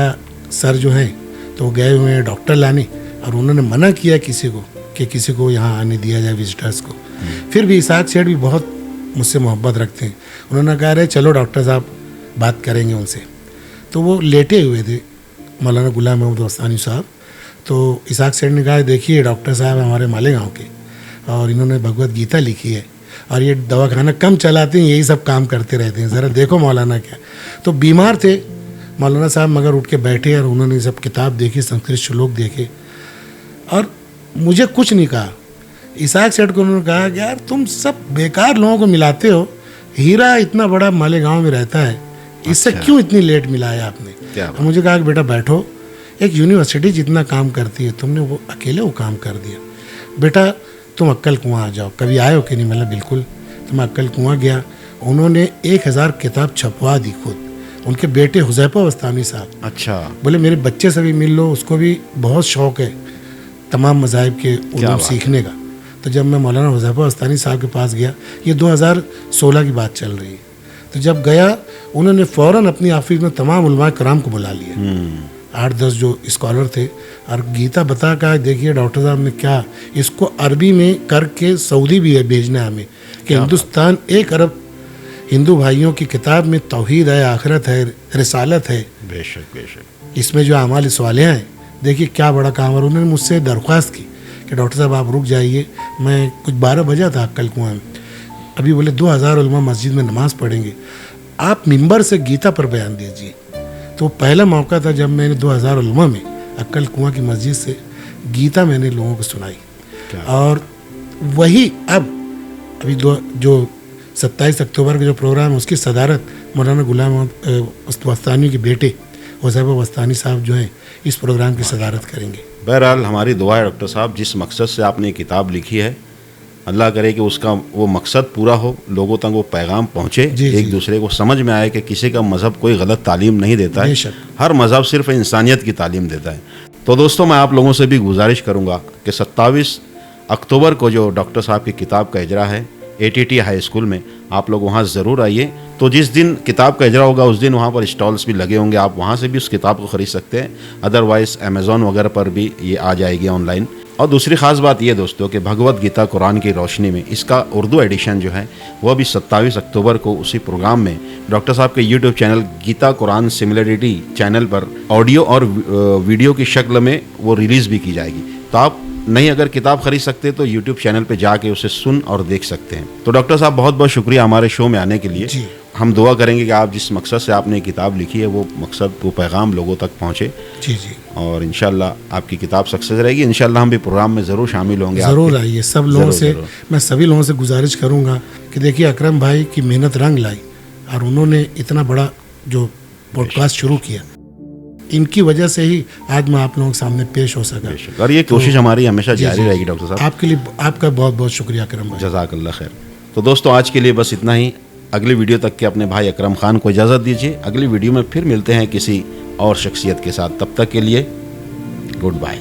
S2: सर जो हैं तो वो गए हुए हैं डॉक्टर लाने, और उन्होंने मना किया किसी को यहाँ आने दिया जाए विजिटर्स को। फिर भी इसाक सेठ भी बहुत मुझसे मोहब्बत रखते हैं, उन्होंने कहा अरे चलो डॉक्टर साहब बात करेंगे उनसे। तो वो लेटे हुए थे मौलाना गुलाम मोहम्मद वसानी साहब। तो इसाक सेठ ने कहा देखिए डॉक्टर साहब हमारे मालेगांव के, और इन्होंने भगवत गीता लिखी है, और ये दवाखाना कम चलाते हैं, यही सब काम करते रहते हैं, ज़रा देखो मौलाना क्या। तो बीमार थे मौलाना साहब, मगर उठ के बैठे और उन्होंने सब किताब देखी, संस्कृत श्लोक देखे, और मुझे कुछ नहीं कहा। इसाक सेठ को उन्होंने कहा कि यार तुम सब बेकार लोगों को मिलाते हो, हीरा इतना बड़ा मालेगांव में रहता है, इससे क्यों इतनी लेट मिला है आपने?
S1: क्या
S2: तो मुझे कहा कि बेटा बैठो, एक यूनिवर्सिटी जितना काम करती है तुमने वो अकेले वो काम कर दिया। बेटा तुम अक्कल कुआं आ जाओ, कभी आए हो कि नहीं? मतलब बिल्कुल। तो मैं अक्कल कुआं गया, उन्होंने 1000 किताब छपवा दी खुद, उनके बेटे हुज़ैफा वस्तानी साहब।
S1: अच्छा।
S2: बोले मेरे बच्चे से भी मिल लो, उसको भी बहुत शौक़ है तमाम मज़ाहिब के उलूम सीखने का। तो जब मैं मौलाना हुज़ैफा वस्तानी साहब के पास गया, ये 2016 की बात चल रही है, तो जब गया उन्होंने फ़ौरन अपनी ऑफिस में तमाम उलमा कराम को बुला लिया, 8-10 जो स्कॉलर थे, और गीता बता का देखिए डॉक्टर साहब ने क्या इसको अरबी में करके सऊदी भी है भेजना हमें कि हिंदुस्तान 1 अरब हिंदू भाइयों की किताब में तौहीद है, आखिरत है, रिसालत है।
S1: बेशक बेशक।
S2: इसमें जो अमाल सवालियाँ हैं, देखिए क्या बड़ा काम। और उन्होंने मुझसे दरख्वास्त की कि डॉक्टर साहब आप रुक जाइए, मैं कुछ 12 बजा था अक्कल कुआं में, अभी बोले 2000 उलमा मस्जिद में नमाज़ पढ़ेंगे, आप मिंबर से गीता पर बयान दीजिए। तो पहला मौका था जब मैंने 2000 उलमा में अक्कल कुआं की मस्जिद से गीता मैंने लोगों को सुनाई। और वही अभी जो 27 अक्टूबर का जो प्रोग्राम है उसकी सदारत मौलाना गुलाम वस्तानी के बेटे हुज़ैफा वस्तानी साहब जो हैं इस प्रोग्राम की सदारत करेंगे।
S1: बहरहाल हमारी दुआ है डॉक्टर साहब, जिस मकसद से आपने ये किताब लिखी है, अल्लाह करे कि उसका वो मकसद पूरा हो, लोगों तक वो पैगाम पहुँचे, एक दूसरे को समझ में आए कि किसी का मज़हब कोई गलत तालीम नहीं देता है, हर मज़हब सिर्फ इंसानियत की तालीम देता है। तो दोस्तों मैं आप लोगों से भी गुजारिश करूँगा कि 27 अक्टूबर को जो डॉक्टर साहब की किताब का इजरा है ATT हाई स्कूल में, आप लोग वहाँ ज़रूर आइए। तो जिस दिन किताब का इजरा होगा उस दिन वहाँ पर स्टॉल्स भी लगे होंगे, आप वहाँ से भी उस किताब को ख़रीद सकते हैं, अदरवाइज़ अमेज़ॉन वगैरह पर भी ये आ जाएगी ऑनलाइन। और दूसरी ख़ास बात ये दोस्तों कि भगवत गीता कुरान की रोशनी में इसका उर्दू एडिशन जो है वह भी 27 अक्टूबर को उसी प्रोग्राम में डॉक्टर साहब के YouTube channel Gita Quran similarity channel पर ऑडियो और वीडियो की शक्ल में वो रिलीज़ भी की जाएगी। तो आप नहीं अगर किताब खरीद सकते तो यूट्यूब चैनल पे जाके उसे सुन और देख सकते हैं। तो डॉक्टर साहब बहुत बहुत शुक्रिया हमारे शो में आने के लिए। हम दुआ करेंगे कि आप जिस मकसद से आपने किताब लिखी है वो मकसद, वो पैगाम लोगों तक पहुँचे।
S2: जी।
S1: और इंशाल्लाह आपकी किताब सक्सेस रहेगी। इंशाल्लाह हम भी प्रोग्राम में ज़रूर शामिल होंगे।
S2: ज़रूर आइए सब लोगों से, मैं सभी लोगों से गुजारिश करूँगा कि देखिए अकरम भाई की मेहनत रंग लाई और उन्होंने इतना बड़ा जो पॉडकास्ट शुरू किया, इनकी वजह से ही आज मैं आप लोगों के सामने पेश हो सका।
S1: और ये कोशिश हमारी हमेशा जारी रहेगी डॉक्टर साहब।
S2: आपके लिए आपका बहुत बहुत शुक्रिया अकरम भाई।
S1: जज़ाकल्लाह खैर। तो दोस्तों आज के लिए बस इतना ही। अगली वीडियो तक के अपने भाई अकरम खान को इजाज़त दीजिए। अगली वीडियो में फिर मिलते हैं किसी और शख्सियत के साथ। तब तक के लिए गुड बाय।